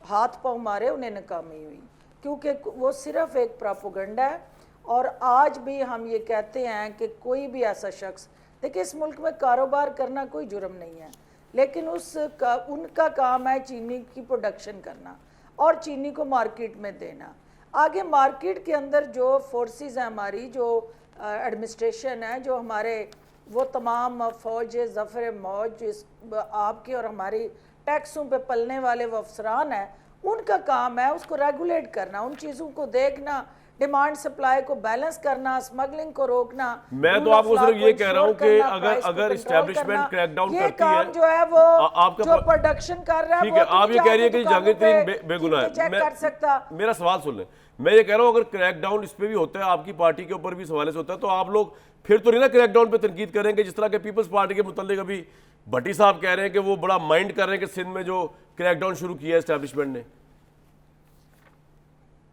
हाथ पाँव मारे, उन्हें नाकामी हुई, क्योंकि वो सिर्फ एक प्रोपेगेंडा है। और आज भी हम ये कहते हैं कि कोई भी ऐसा शख्स, देखिए इस मुल्क में कारोबार करना कोई जुर्म नहीं है, लेकिन उनका काम है चीनी की प्रोडक्शन करना और चीनी को मार्केट में देना। आगे मार्केट के अंदर जो फोर्सेस हैं हमारी, जो एडमिनिस्ट्रेशन है, जो हमारे वो तमाम फ़ौज, ज़फ़र मौज आपके और हमारी टैक्सों पे पलने वाले वो अफसरान हैं, उनका काम है उसको रेगुलेट करना, उन चीज़ों को देखना, डिमांड सप्लाई को बैलेंस करना, स्मगलिंग को रोकना। मैं तो आपको सिर्फ ये कह रहा हूं कि अगर एस्टैब्लिशमेंट क्रैकडाउन करती है, जो है वो आपका जो प्रोडक्शन कर रहा है, ठीक है, आप ये कह रही है कि जहांगीर तरीन बेगुनाह है, चेक कर सकता। मेरा सवाल सुन लें, मैं ये कह रहा हूं अगर क्रैकडाउन इस पे भी होता है, आपकी पार्टी के ऊपर भी इस हवाले से होता है, तो आप लोग फिर तो नहीं ना क्रैकडाउन पे तनकीद करेंगे, जिस तरह के पीपल्स पार्टी के मुतालिक अभी भट्टी साहब कह रहे हैं कि वो बड़ा माइंड कर रहे हैं कि सिंध में जो क्रैकडाउन शुरू किया है एस्टैब्लिशमेंट ने।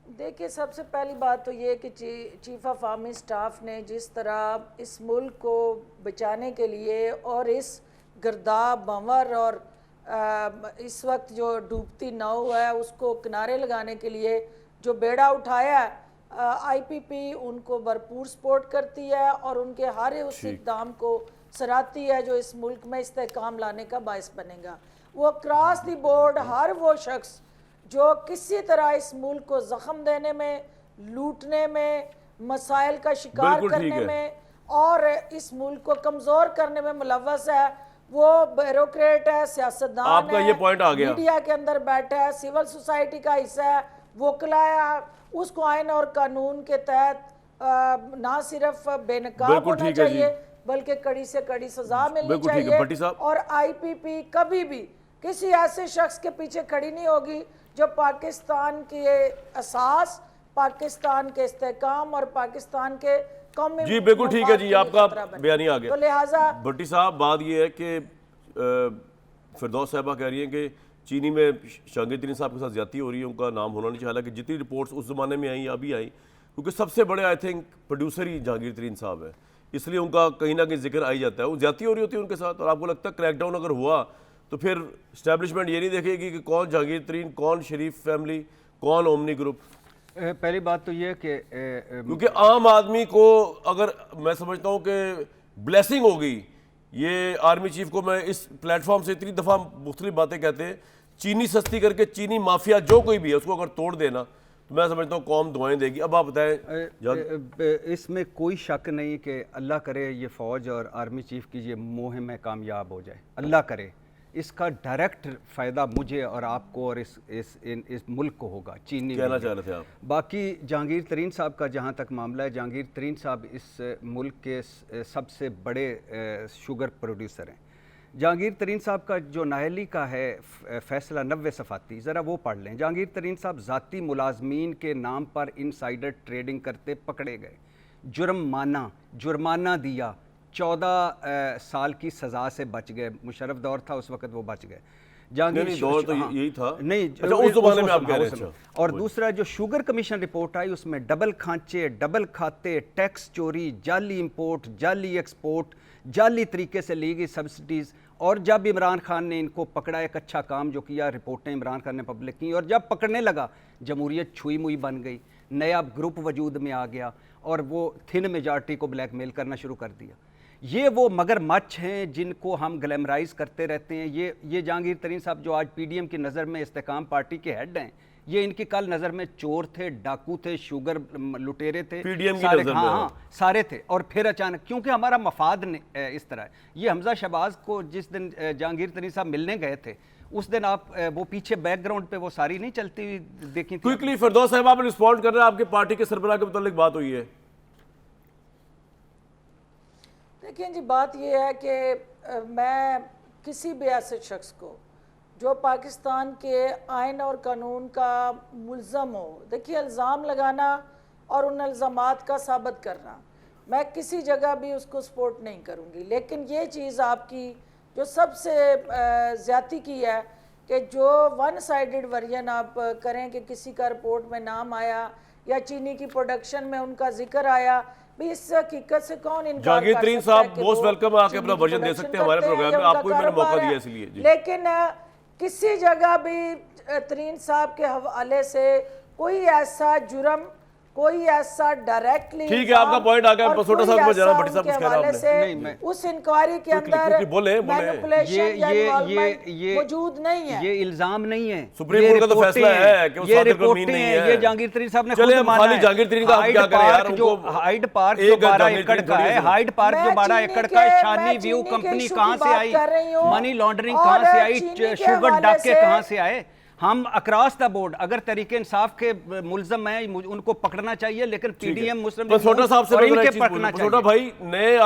देखिए, सबसे पहली बात तो ये कि चीफ ऑफ आर्मी स्टाफ ने जिस तरह इस मुल्क को बचाने के लिए और इस गर्दाब, भंवर और इस वक्त जो डूबती नाव है उसको किनारे लगाने के लिए जो बेड़ा उठाया है, आईपीपी उनको भरपूर सपोर्ट करती है और उनके हर उस इक़दाम को सराहती है जो इस मुल्क में इस्तेहकाम लाने का बायस बनेगा। वो क्रॉस द बोर्ड हर वो शख्स जो किसी तरह इस मुल्क को ज़ख्म देने में, लूटने में, मसाइल का शिकार करने में और इस मुल्क को कमज़ोर करने में मुलव्वस है, वो ब्यूरोक्रेट है, सियासतदान आपका है, ये पॉइंट आ गया, मीडिया के अंदर बैठा है, सिविल सोसाइटी का हिस्सा है, वोकला है, उसको आइन और कानून के तहत ना सिर्फ बेनकाब होना चाहिए बल्कि कड़ी से कड़ी सजा मिलनी चाहिए। और आईपीपी कभी भी किसी ऐसे शख्स के पीछे खड़ी नहीं होगी जो पाकिस्तान के असास, पाकिस्तान के इस्तेहकाम और पाकिस्तान के कौमी। जी बिल्कुल ठीक है जी, आपका बयानी आ गया। तो लिहाजा भट्टी साहब, बात ये है कि फिरदौस साहिबा कह रही हैं कि चीनी में जहांगीर तरीन साहब के साथ ज्यादती हो रही है, उनका नाम होना नहीं चाहिए, हालांकि जितनी रिपोर्ट्स उस ज़माने में आई अभी आई, क्योंकि सबसे बड़े आई थिंक प्रोड्यूसर ही जहांगीर तरीन साहब है, इसलिए उनका कहीं ना कहीं जिक्र आई जाता है, वो ज्यादती हो रही होती है उनके साथ। और आपको लगता है क्रैकडाउन अगर हुआ तो फिर इस्टेब्लिशमेंट ये नहीं देखेगी कि कौन जहांगीर तरीन, कौन शरीफ फैमिली, कौन ओमनी ग्रुप? पहली बात तो ये है कि क्योंकि आम आदमी को अगर मैं समझता हूं कि ब्लेसिंग होगी, ये आर्मी चीफ को मैं इस प्लेटफॉर्म से इतनी दफ़ा मुख्तलिफ बातें कहते हैं, चीनी सस्ती करके चीनी माफिया जो कोई भी है उसको अगर तोड़ देना तो मैं समझता हूँ कौम दुआएं देगी। अब आप बताएं। इसमें कोई शक नहीं कि अल्लाह करे ये फ़ौज और आर्मी चीफ की ये मुहिम में कामयाब हो जाए, अल्लाह करे। इसका डायरेक्ट फ़ायदा मुझे और आपको और इस मुल्क को होगा। चीनी कहना चाह रहे थे आप। बाकी जहांगीर तरीन साहब का जहाँ तक मामला है, जहांगीर तरीन साहब इस मुल्क के सबसे बड़े शुगर प्रोड्यूसर हैं। जहांगीर तरीन साहब का जो नाहली का है फैसला 90 सफ़ाती, ज़रा वो पढ़ लें। जहांगीर तरीन साहब ज़ाती मुलाजमीन के नाम पर इनसाइडर ट्रेडिंग करते पकड़े गए, जुर्माना दिया, 14 साल की सज़ा से बच गए। मुशर्रफ दौर था उस वक्त, वो बच गए। नहीं, दौर तो यही था। नहीं, अच्छा, उस ज़माने में आप कह रहे हैं। और दूसरा जो शुगर कमीशन रिपोर्ट आई उसमें डबल खांचे, डबल खाते, टैक्स चोरी, जाली इंपोर्ट, जाली एक्सपोर्ट, जाली तरीके से ली गई सब्सिडीज़। और जब इमरान खान ने इनको पकड़ा, एक अच्छा काम जो किया, रिपोर्टें इमरान खान ने पब्लिक की, और जब पकड़ने लगा जमहूरियत छुई मुई बन गई, नया ग्रुप वजूद में आ गया और वो थिन मेजॉरिटी को ब्लैकमेल करना शुरू कर दिया। ये वो मगरमच्छ हैं जिनको हम ग्लैमराइज करते रहते हैं। ये जहांगीर तरीन साहब जो आज पीडीएम की नज़र में इस्तेकाम पार्टी के हेड हैं, ये इनकी कल नज़र में चोर थे, डाकू थे, शुगर लुटेरे थे, पीडीएम की सारे, नज़र में। हाँ सारे थे। और फिर अचानक क्योंकि हमारा मफाद ने इस तरह है। ये हमजा शहबाज को जिस दिन जहांगीर तरीन साहब मिलने गए थे उस दिन आप वो पीछे बैकग्राउंड पे वो सारी नहीं चलती हुई देखी थी। क्विकली फिरदौस साहब आप रिस्पॉन्ड कर रहे हैं, आपके पार्टी के सरबराह के मुतालिक बात हुई है। देखिए जी, बात यह है कि मैं किसी भी ऐसे शख्स को जो पाकिस्तान के आइन और कानून का मुल्ज़म हो, देखिए इल्ज़ाम लगाना और उन इल्ज़ामात का साबित करना, मैं किसी जगह भी उसको सपोर्ट नहीं करूँगी। लेकिन ये चीज़ आपकी जो सबसे ज़्यादती की है कि जो वन साइडेड वर्जन आप करें कि किसी का रिपोर्ट में नाम आया या चीनी की प्रोडक्शन में उनका जिक्र आया, भी इस हकीकत से कौन इनकार जहांगीर कर तरीन सकता है साहब कि मोस्ट वो वेलकम, आके चीनी अपना की वर्जन दे प्रोडक्शन सकते हैं हमारे करते हैं, प्रोग्राम ये में, उनका आपको भी मैंने कारोबार मौका है। दिया इसलिए जी। लेकिन किसी जगह भी तरीन साहब के हवाले से कोई ऐसा जुर्म, कोई ऐसा डायरेक्टली ठीक है, आपका पॉइंट आ गया। पसोटा साहब को जाना, भट्टी साहब कुछ कह रहे हैं आपने। उस इंक्वायरी के अंदर बोले मैनिपुलेशन या इन्वॉल्वमेंट मौजूद नहीं है। ये इल्जाम नहीं है, सुप्रीम कोर्ट का तो फैसला है कि वो ये सादिक अमीन रिपोर्टें नहीं हैं। है। ये जहांगीर तरीन साहब ने चलिए, खुद हम माना खाली है। जहांगीर तरीन का आप क्या करें यार, जो उनको हाइड पार्क एक जो 12 जहांगीर एकड़ तरीन का थोड़ी है, है। हाइड पार्क जो 12 एकड़ का है, शानी व्यू चीनी के कंपनी इशू कहाँ की से बात आई, कर रही हूँ। मनी लॉन्ड्रिंग और कहाँ से आई, चीनी के शुगर हवाले डाके से- कहाँ से आए। हम अक्रॉस द बोर्ड अगर तहरीक इंसाफ के मुल्ज़म हैं उनको पकड़ना चाहिए, लेकिन पीडीएम मुस्लिम लीग छोटा साहब से और मैं जरा इनके एक चीज पकड़ना बोलूं। छोटा चाहिए। भाई नए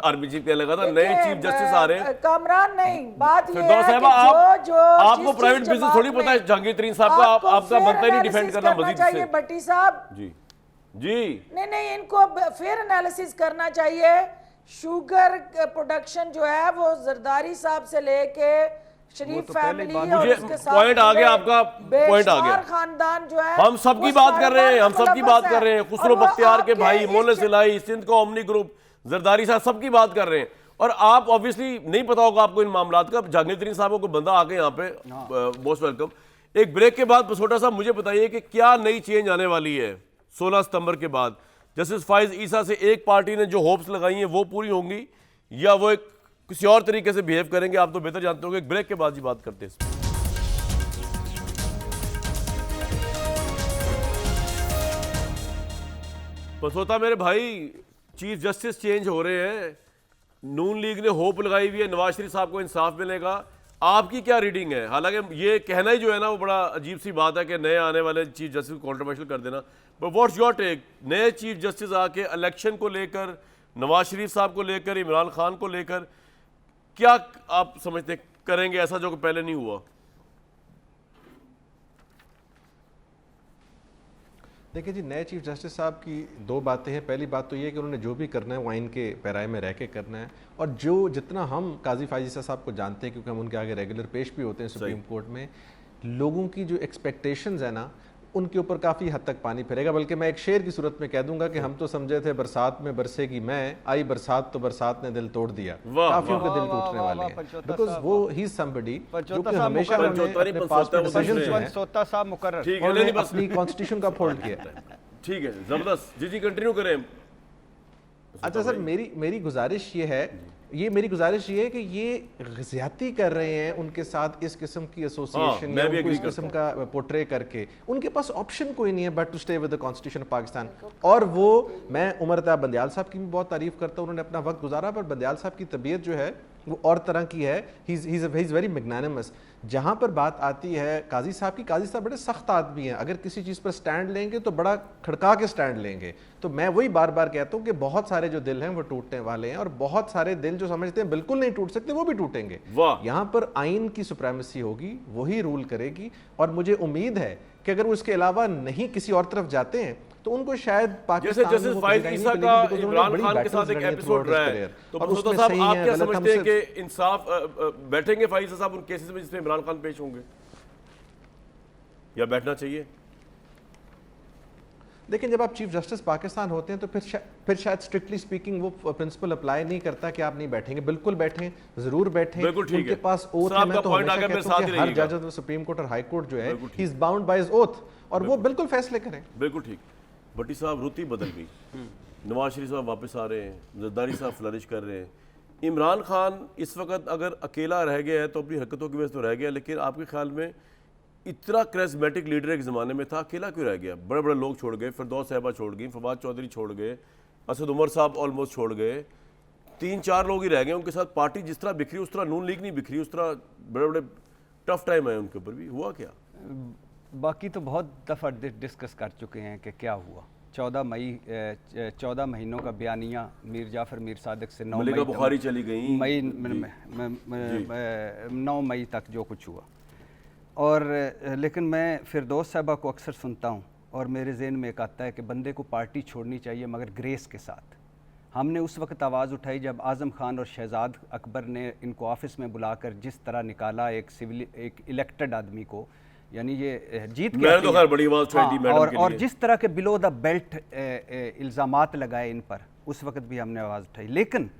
आर्मी चीफ कहने लगा था, नए चीफ जस्टिस आ रहे हैं। कामरान नहीं, बात ये फिरदौस है साहब, कि जो आपको जिस प्राइवेट चीज़ बिजनेस थोड़ी जमात पता है में जहांगीर तरीन साहब का, आपको आपका fair बनता ही नहीं डिफेंड analysis करना करना मजीद चाहिए से। भट्टी साहब जी जी, नहीं, इनको फेयर एनालिसिस करना चाहिए। शुगर प्रोडक्शन जो है वो जरदारी साहब से लेके शरीफ फैमिली और मुझे उसके साथ पॉइंट आ गया, जुड़े आपका पॉइंट आ गया। बेशुमार खानदान जो है, हम सबकी उस बात कर रहे हैं, हम कारोबार सबकी में बात मुलव्वस कर रहे हैं। है। खुसरो और वो बख्तियार के आपके भाई, इस मोहल्ले सिलाई, सिंध का ओमनी ग्रुप, जरदारी साहब, सबकी बात कर रहे हैं। और आप ऑब्वियसली नहीं पता होगा आपको इन मामलात का। जहांगीर तरीन साहब को कोई बंदा आके यहाँ पे मोस्ट वेलकम। एक ब्रेक के बाद पसोटा साहब मुझे बताइए कि क्या नई चेंज आने वाली है 16 सितंबर के बाद। जस्टिस फाइज ईसा से एक पार्टी ने जो होप्स लगाई हैं वो पूरी होंगी या वो एक किसी और तरीके से बिहेव करेंगे, आप तो बेहतर जानते होंगे। एक ब्रेक के बाद ही बात करते हैं। पसोता मेरे भाई, चीफ जस्टिस चेंज हो रहे हैं, नून लीग ने होप लगाई हुई है नवाज शरीफ साहब को इंसाफ मिलेगा। आपकी क्या रीडिंग है? हालांकि ये कहना ही जो है ना वो बड़ा अजीब सी बात है कि नए आने वाले चीफ जस्टिस को कॉन्ट्रोवर्शियल कर देना, बट व्हाट्स योर टेक? नए चीफ जस्टिस आके इलेक्शन को लेकर, नवाज शरीफ साहब को लेकर, इमरान खान को लेकर क्या आप समझते करेंगे ऐसा जो पहले नहीं हुआ? देखिए जी, नए चीफ जस्टिस साहब की दो बातें हैं। पहली बात तो ये कि उन्होंने जो भी करना है वो आइन के पैराए में रह के करना है, और जो जितना हम काजी फाइज साहब को जानते हैं क्योंकि हम उनके आगे रेगुलर पेश भी होते हैं सुप्रीम कोर्ट में, लोगों की जो एक्सपेक्टेशंस है ना उनके ऊपर काफ़ी हद तक पानी फिरेगा। बल्कि मैं एक शेर की सूरत में कह दूंगा कि हम तो समझे थे बरसात में बरसेगी, मैं आई बरसात तो बरसात ने दिल तोड़ दिया। काफियों के दिल टूटने वाले हैं, बिकॉज वो ही समबडी जो कि हमेशा अपने पास में डिसीजंस जो हैं अपनी कॉन्स्टिट्यूशन का फोल्ड किया। ठीक है, जबरदस्त। जी कंटिन्यू करें। अच्छा सर, मेरी गुजारिश ये है कि ये ज्यादती कर रहे हैं उनके साथ इस किस्म की एसोसिएशन या उनको इस किस्म का पोर्ट्रे करके। उनके पास ऑप्शन कोई नहीं है but to stay with the constitution of Pakistan. और वो, मैं उमर अता बंदयाल साहब की भी बहुत तारीफ करता हूँ, उन्होंने अपना वक्त गुजारा, पर बंदयाल साहब की तबीयत जो है वो और तरह की है। He is very magnanimous. जहाँ पर बात आती है काजी साहब की, काजी साहब बड़े सख्त आदमी हैं, अगर किसी चीज़ पर स्टैंड लेंगे तो बड़ा खड़का के स्टैंड लेंगे। तो मैं वही बार बार कहता हूँ कि बहुत सारे जो दिल हैं वो टूटने वाले हैं, और बहुत सारे दिल जो समझते हैं बिल्कुल नहीं टूट सकते वो भी टूटेंगे। यहाँ पर आइन की सुप्रीमेसी होगी, वही रूल करेगी। और मुझे उम्मीद है कि अगर वो इसके अलावा नहीं किसी और तरफ जाते हैं तो उनको शायद पाकिस्तान जैसे जस्टिस फाइज ईसा का इमरान खान के साथ एक एपिसोड रहा है, तो मुस्तफा साहब आप क्या समझते हैं कि इंसाफ बैठेंगे फाइज ईसा साहब उन केसेस में जिसमें इमरान खान पेश होंगे, या बैठना चाहिए? लेकिन जब आप चीफ जस्टिस पाकिस्तान होते हैं तो फिर शायद स्ट्रिक्टली स्पीकिंग वो प्रिंसिपल अप्लाई नहीं करता कि आप नहीं बैठेंगे। बिल्कुल बैठें, जरूर बैठें, उनके पास ओथ है। मैं तो हमेशा कहता हूं कि हर जज ऑफ सुप्रीम कोर्ट और हाई कोर्ट जो है he is bound by his oath, और वो बिल्कुल फैसले करें। बिल्कुल ठीक। भट्टी साहब, रुति बदल गई, नवाज शरीफ साहब वापस आ रहे हैं, जरदारी साहब फ्लरिश कर रहे हैं। इमरान खान इस वक्त अगर अकेला रह गया है तो अपनी हरकतों की वजह से तो रह गया, लेकिन आपके ख्याल में इतना करिस्मेटिक लीडर एक ज़माने में था, अकेला क्यों रह गया? बड़े बड़े लोग छोड़ गए, फिरदौस साहिबा छोड़ गई, फवाद चौधरी छोड़ गए, असद उमर साहब ऑलमोस्ट छोड़ गए, 3-4 लोग ही रह गए। उनके साथ पार्टी जिस तरह बिखरी उस तरह नून लीग नहीं बिखरी, उस तरह बड़े बड़े टफ टाइम है उनके ऊपर भी। हुआ क्या? बाकी तो बहुत दफ़ा डिस्कस कर चुके हैं कि क्या हुआ। 14 महीनों का बयानिया मीर जाफ़र मीर सादिक से 9 मई बुखारी चली गई, 9 मई तक जो कुछ हुआ। और लेकिन मैं फिरदौस साहबा को अक्सर सुनता हूँ और मेरे जहन में एक आता है कि बंदे को पार्टी छोड़नी चाहिए मगर ग्रेस के साथ। हमने उस वक्त आवाज़ उठाई जब आज़म खान और शहजाद अकबर ने इनको ऑफिस में बुलाकर जिस तरह निकाला एक इलेक्टेड आदमी को, यानी ये जीत के तो खैर बड़ी आवाज़ उठाई थी मैडम के लिए। और जिस तरह के बिलो द बेल्ट इल्ज़ामात लगाए इन पर, उस वक्त भी हमने आवाज़ उठाई। लेकिन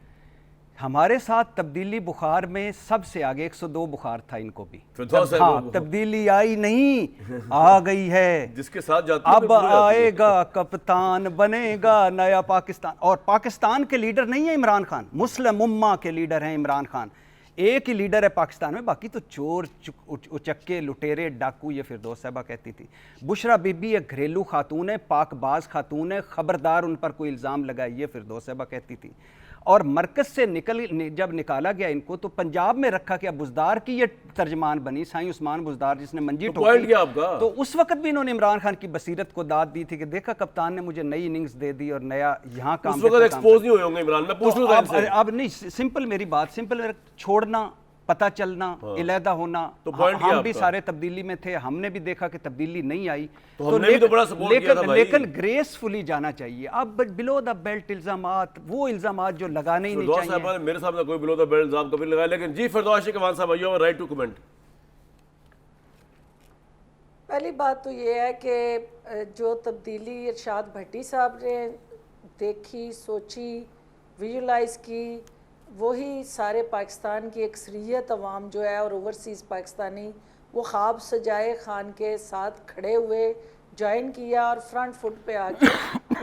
हमारे साथ तब्दीली बुखार में सबसे आगे 102 बुखार था इनको भी। हाँ, तब्दीली आई नहीं, आ गई है। जिसके साथ जाती अब आएगा कप्तान, बनेगा नया पाकिस्तान। और पाकिस्तान के लीडर नहीं है इमरान खान, मुस्लिम उम्मा के लीडर हैं इमरान खान। एक ही लीडर है पाकिस्तान में, बाकी तो चोर उचक्के लुटेरे डाकू, ये फिरदौस साहबा कहती थी। बुशरा बीबी एक घरेलू खातून है, पाकबाज खातून है, खबरदार उन पर कोई इल्ज़ाम लगाए, ये फिरदौस साहबा कहती थी। और मरकज़ से जब निकाला गया इनको तो पंजाब में रखा गया। बुज़दार की ये तर्जमान बनी, साईं उस्मान बुज़दार, जिसने मंजी ठोकी। तो उस वक्त भी इन्होंने इमरान खान की बसीरत को दाद दी थी कि देखा कप्तान ने मुझे नई इनिंग्स दे दी और नया यहाँ काम। उस वक्त एक्सपोज नहीं हुए होंगे इमरान, मैं पूछ लूं इनसे। अब नहीं, सिंपल मेरी बात, सिंपल छोड़ना, पता चलना, इलेहदा होना। तो हम भी सारे तब्दीली में थे, हमने भी देखा कि तब्दीली नहीं आई, तो हमने भी तो बड़ा सपोर्ट किया था भाई। लेकिन ग्रेसफुली जाना चाहिए। अब बिलो द बेल्ट इल्जामात, वो इल्जामात जो लगाने ही नहीं चाहिए। मेरे सामने कोई बिलो द बेल्ट इल्जाम कभी लगाया, लेकिन जी फिरदौस खान साहब, you have right to comment. पहली बात तो ये है कि जो तब्दीली इरशाद भट्टी साहब ने देखी, सोची, विजुलाइज की, वही सारे पाकिस्तान की अक्सरियत अवाम जो है और ओवरसीज़ पाकिस्तानी वो ख्वाब सजाए खान के साथ खड़े हुए, ज्वाइन किया और फ्रंट फुट पे आके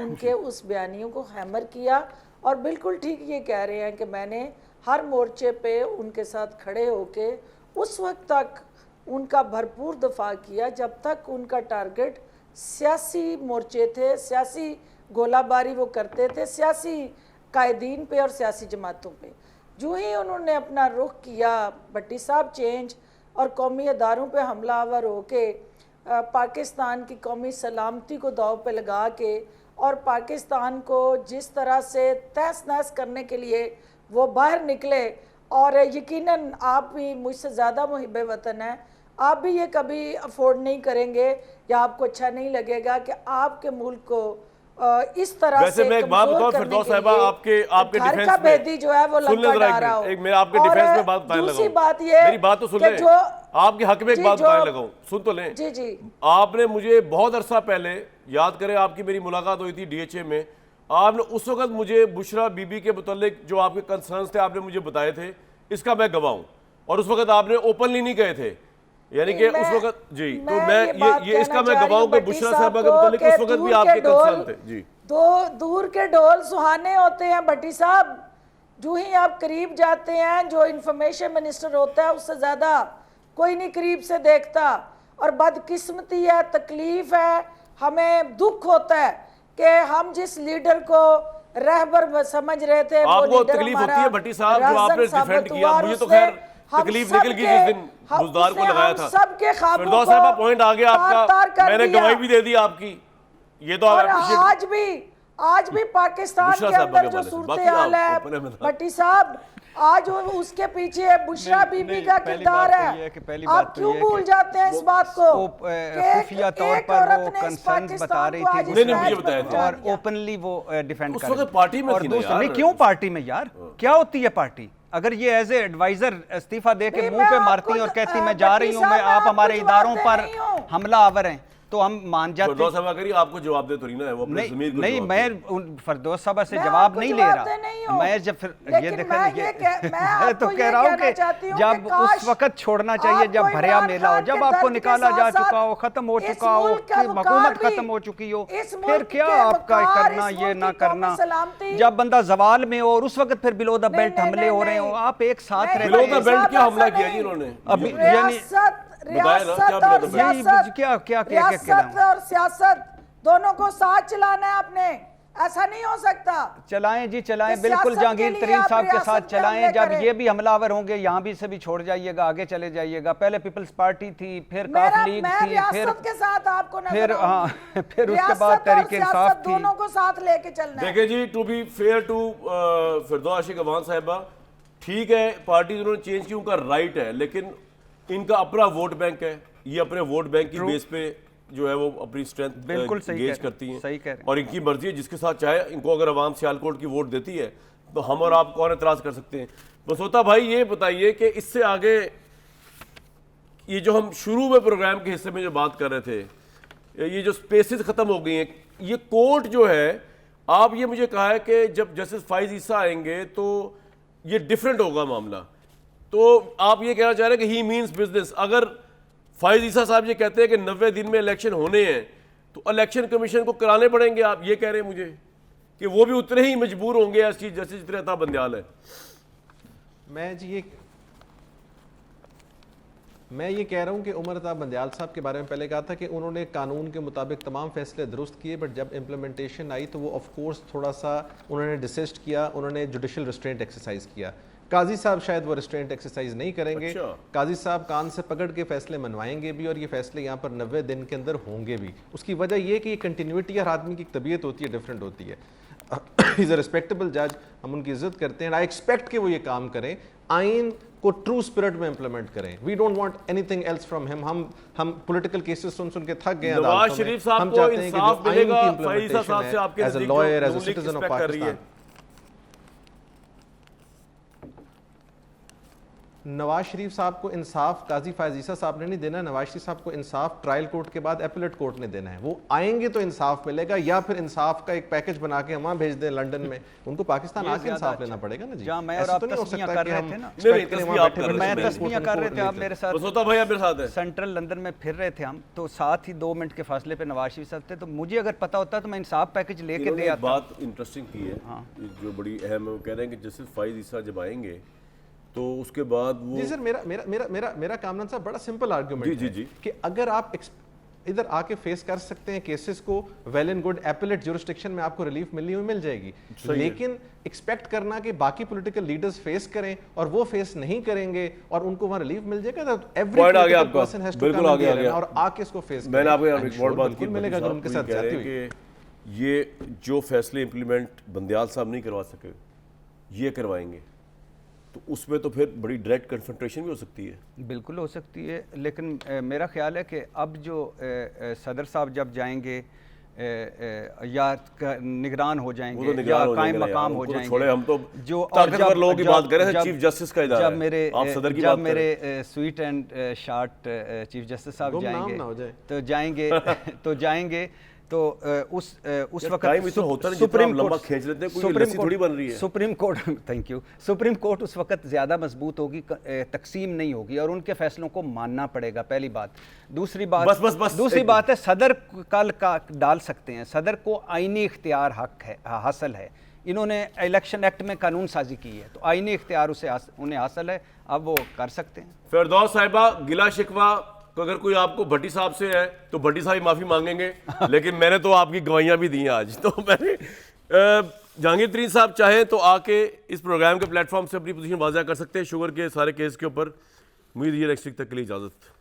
उनके उस बयानियों को हैमर किया। और बिल्कुल ठीक ये कह रहे हैं कि मैंने हर मोर्चे पे उनके साथ खड़े होके उस वक्त तक उनका भरपूर दफा किया जब तक उनका टारगेट सियासी मोर्चे थे, सियासी गोलाबारी वो करते थे, सियासी कायदीन पे और सियासी जमातों पे। जो ही उन्होंने अपना रुख किया, भट्टी साहब चेंज और कौमी अदारों पे हमलावर होके पाकिस्तान की कौमी सलामती को दाव पे लगा के और पाकिस्तान को जिस तरह से तहस नहस करने के लिए वो बाहर निकले, और यकीनन आप भी मुझसे ज़्यादा मुहिब वतन हैं, आप भी ये कभी अफोर्ड नहीं करेंगे या आपको अच्छा नहीं लगेगा कि आपके मुल्क को इस तरह वैसे से मैं एक बात कमजोर बताऊं करने फिरदौस के साहिबा, लिए आपके घर डिफेंस का में भेदी जो है वो सुन ले लंका जरा डाल रहा हो। एक मैं आपके और डिफेंस में बात बताने दूसरी लगाऊं। बात ये मेरी बात तो सुन कि ले, जो आपके हक में एक जी, बात जो- बताने लगाऊं, सुन तो लें। जी जी आपने मुझे बहुत अरसा पहले, याद करें आपकी मेरी मुलाकात हुई थी डीएचए में, आपने उस वक्त मुझे बुशरा बीबी के मुतालिक जो आपके कंसर्न्स थे आपने मुझे बताए थे, इसका मैं गवाह हूं। और उस वक्त आपने ओपनली नहीं कहे थे, यानी कि उस वक्त जी, तो मैं ये इसका मैं गवाह हूं कि बुशरा साहबा के मुतालिक उस वक्त भी आपके कंसर्न थे जी। दो दूर के ढोल सुहाने होते हैं भट्टी साहब, जो ही आप करीब जाते हैं, जो इंफॉर्मेशन मिनिस्टर होता है उससे ज़्यादा कोई नहीं करीब से देखता। और बदकिस्मती है, तकलीफ है, हमें दुख होता है कि हम जिस लीडर को रहबर समझ रहे थे, वो आपको लीडर तकलीफ हमारा होती है भट्टी साहब जो आपने राज़न साबित डिफेंड किया, हुआ और मुझे तो उसने खैर हम तकलीफ निकल गई जिस दिन सबके- बुजदार को उसने लगाया हम था। सबके ख्वाबों फिरदौस को साहिबा पॉइंट आ गया तार-तार आपका, कर मैंने दिया। गवाही भी दे दी आपकी, ये तो और आप आज भी पाकिस्तान बुशरा के साहब अंदर के जो हवाले से। सूरत बाकी हाल आप है अपने में था। भट्टी साहब, आज वो उसके पीछे बुशरा नहीं, बीबी नहीं, का पहली किरदार बात तो है। ये है कि पहली आप बात तो क्यों ये है भूल कि जाते हैं इस बात को वो कि एक- खुफिया तौर एक पर औरत वो ने इस कंसर्न्स पाकिस्तान बता रही को थी आज नहीं, नहीं, इस मुझे मैच बताया में था। और पहुंचा दिया। ओपनली वो डिफेंड उस कर वक्त रही थी। पार्टी में और थी ना दूसरा यार। नहीं, क्यों पार्टी में यार, क्या होती है पार्टी? अगर ये एज ए एडवाइजर इस्तीफा दे के भी मुंह पे मैं मारती आपको और कहती मैं भट्टी जा रही हूँ, साहब, मैं मैं आप आपको हमारे जवाब इदारों दे पर रही हूँ। हमला आवर हैं, तो हम मान जाते। फिरदौस साहबा करिए, आपको जवाब दे थोड़ी ना है, वो अपने ज़मीर नहीं को नहीं, जवाब मैं दे। उन फरदौस साहबा से मैं जवाब आपको नहीं ले जवाब रहा। दे नहीं हूँ। मैं जब फिर ये लेकिन देखें, मैं ये ये मैं मैं तो आपको कह ये रहा हूँ कहना चाहती कि हूँ जब कि काश उस वक्त छोड़ना चाहिए जब आपको भरिया इमरान मेला हो, खान जब के आपको दर्द के निकाला जा साथ-साथ चुका हो, खत्म हो इस चुका हो, मुल्क का कि वकार हुकूमत भी, खत्म हो चुकी हो, इस फिर मुल्क क्या के आपका वकार, करना, इस ये मुल्क ना की कौमी करना। सलामती। जब बंदा जवाल में हो और उस वक्त फिर बिलो द नहीं, बेल्ट नहीं, हमले नहीं, हो रहे हो, नहीं। आप एक साथ नहीं, रहते बिलो हैं। द बेल्ट क्या हमला ऐसा किया जी नहीं। इन्होंने? अभी यानी बताया ना, क्या रियासत और बिलो द बेल्ट? सियासत, क्या रियासत और सियासत दोनों को साथ चलाना है आपने, ऐसा नहीं हो सकता। चलाएं जी, चलाएं, कि बिल्कुल सियासत के जहांगीर लिए तरीन आप साहब के रियासत साथ पे चलाएं। हमले जब करें। ये भी हमलावर होंगे, यहाँ भी से भी छोड़ जाइएगा, आगे चले जाइएगा। पहले पीपल्स पार्टी थी, फिर काफ लीग मैं थी, फिर रियासत के साथ आपको नजर फिर आऊंगी। हाँ, फिर उसके रियासत बाद और तहरीक इंसाफ सियासत थी। दोनों को साथ लेके चलना है। देखिए जी, टू बी फेयर टू फिरदौस आशिक अवान साहिबा, ठीक है पार्टी उन्होंने चेंज की, उनका राइट है, लेकिन इनका अपना वोट बैंक है, ये अपने वोट बैंक की बेस पे जो है वो अपनी स्ट्रेंथ बिल्कुल सही गेज कह रहे हैं, करती हैं, सही कह रहे हैं। और इनकी मर्जी है, जिसके साथ चाहे इनको अगर अवाम सियालकोट की वोट देती है तो हम और आप कौन एतराज कर सकते हैं। बसोता भाई ये बताइए कि इससे आगे ये जो हम शुरू में प्रोग्राम के हिस्से में जो बात कर रहे थे, ये जो स्पेसेस खत्म हो गई हैं, ये कोर्ट जो है, आप ये मुझे कहा है कि जब जस्टिस फाइज ईसा आएंगे तो ये डिफरेंट होगा मामला, तो आप ये कहना चाह रहे हैं कि ही मीन्स बिजनेस। अगर फाइज ईसा साहब ये कहते हैं कि 90 दिन में इलेक्शन होने हैं तो इलेक्शन कमीशन को कराने पड़ेंगे, आप ये कह रहे हैं मुझे कि वो भी उतने ही मजबूर होंगे इस चीज जैसे जितने अता बंदयाल है। मैं ये कह रहा हूँ कि उमर अता बंदयाल साहब के बारे में पहले कहा था कि उन्होंने कानून के मुताबिक तमाम फैसले दुरुस्त किए, बट जब इम्प्लीमेंटेशन आई तो वो ऑफ कोर्स थोड़ा सा उन्होंने डिसिस्ट किया, उन्होंने जुडिशल रिस्ट्रेंट एक्सरसाइज किया। काजी साहब शायद वो रिस्ट्रेंट एक्सरसाइज नहीं करेंगे। अच्छा। काजी साहब कान से पकड़ के फैसले मनवाएंगे भी, और ये फैसले यहाँ पर 90 दिन के अंदर होंगे भी। उसकी वजह ये कि ये कंटिन्यूटी हर आदमी की तबीयत होती है, डिफरेंट होती है। इज़ अ रिस्पेक्टेबल जज, हम उनकी इज्जत करते हैं, आई एक्सपेक्ट कि वो ये काम करें, आइन को ट्रू स्पिरिट में इंप्लीमेंट करें। We don't want anything else from him. हम पॉलिटिकल केसेस सुन के थक गए नवाज अदालतों में। शरीफ साहब हम को चाहते हैं कि इंसाफ जो आइन मिलेगा की फाइज ईसा साहब से, आपके एज अ नजदीक लॉयर, जो as a Noon league citizen of एक्सपेक्ट कर रही है? पाकिस्तान, नवाज शरीफ साहब को इंसाफ काजी फायज ईसा साहब ने नहीं देना, नवाज शरीफ साहब को इंसाफ ट्रायल कोर्ट के बाद एपीलेट कोर्ट ने देना है। वो आएंगे तो इंसाफ मिलेगा, या फिर इंसाफ का एक पैकेज बना के हम वहां भेज दें लंदन में, उनको पाकिस्तान ये आके ज्यादा इंसाफ अच्छा। लेना पड़ेगा ना जी। जहाँ मैं और ऐसा आप तो नहीं हो तस्वीरें सकता कर कि रहे हम थे ना। नहीं, expect करें तस्वीर वहाँ आप बैठे कर बैठे रहे मैं थे, सुप्रीम तस्वीरें कोर्ट कर रहे उनको थे, आप नहीं मेरे देते। साथ बस होता भाई, आप मेरे साथ है। सेंट्रल लंदन में फिर रहे थे हम, तो साथ ही 2 मिनट के फासले पे नवाज शरीफ साहब थे, तो मुझे अगर पता होता तो मैं इंसाफ पैकेज लेके इन्होंने दे एक आता। बात इंटरेस्टिंग की है जो बड़ी अहम है, वो कह रहे हैं कि जस्टिस फाइज ईसा जब आएंगे तो उसके बाद वो जी सर, मेरा कामरान साहब बड़ा सिंपल आर्गुमेंट जी, है जी। कि अगर आप इधर आके फेस कर सकते हैं केसेस को, well and good, appellate jurisdiction में आपको रिलीफ मिलनी हुई मिल जाएगी, लेकिन एक्सपेक्ट करना कि बाकी पॉलिटिकल लीडर्स फेस करें और वो फेस नहीं करेंगे और उनको वहां रिलीफ मिल जाएगा, तो एवरी Point आ गया पॉलिटिकल आपका, पर्सन हैज टू बिल्कुल कम आ गया, आ गया। और आके इसको फेस मैंने आपको यहाँ एक और बात बिल्कुल की, मिलेगा अगर उनके साथ कह रहे जाती हुई। हैं कि ये जो फैसले इंप्लीमेंट बंदयाल साहब नहीं करवा सके ये करवाएंगे, तो उसमें तो फिर बड़ी डायरेक्ट कन्फ्रंटेशन भी हो सकती है। बिल्कुल हो सकती है, लेकिन मेरा ख्याल है कि अब जो सदर साहब जब जाएंगे, या निगरान हो वो जाएंगे तो निगरान या हो कायम जाएंगे ना यार, मकाम हो उनको तो जाएंगे। छोड़े, हम तो जो ताकतवर लोगों की बात कर रहे थे, चीफ जस्टिस का इदारा जब है। मेरे आप सदर की जब बात कर मेरे sweet and short chief justice साहब गुमनाम ना हो जाए। जाएंगे तो उस यार, वक्त टाइम इतना होता नहीं, जितना आप लंबा खींच लेते हैं, कोई लस्सी थोड़ी बन रही है। Supreme court thank you, supreme court उस वक्त ज़्यादा मजबूत होगी, तकसीम नहीं होगी और उनके फैसलों को मानना पड़ेगा, पहली बात। दूसरी बात बस, दूसरी बात है सदर कल का डाल सकते हैं, सदर को आईनी इख्तियार हक है, हासिल है। इन्होंने इलेक्शन एक्ट में कानून साजी की है, तो आईनी इख्तियार उन्हें हासिल है, अब वो कर सकते हैं। फिरदौस साहिबा, गिला शिकवा अगर कोई आपको भट्टी साहब से है तो भट्टी साहब माफ़ी मांगेंगे, लेकिन मैंने तो आपकी गवाहियाँ भी दी हैं आज। तो मैंने जहांगीर तरीन साहब चाहें तो आके इस प्रोग्राम के प्लेटफॉर्म से अपनी पोजीशन वाज़ा कर सकते हैं शुगर के सारे केस के ऊपर। उम्मीद ये नेक्स्ट वीक तक के लिए इजाज़त।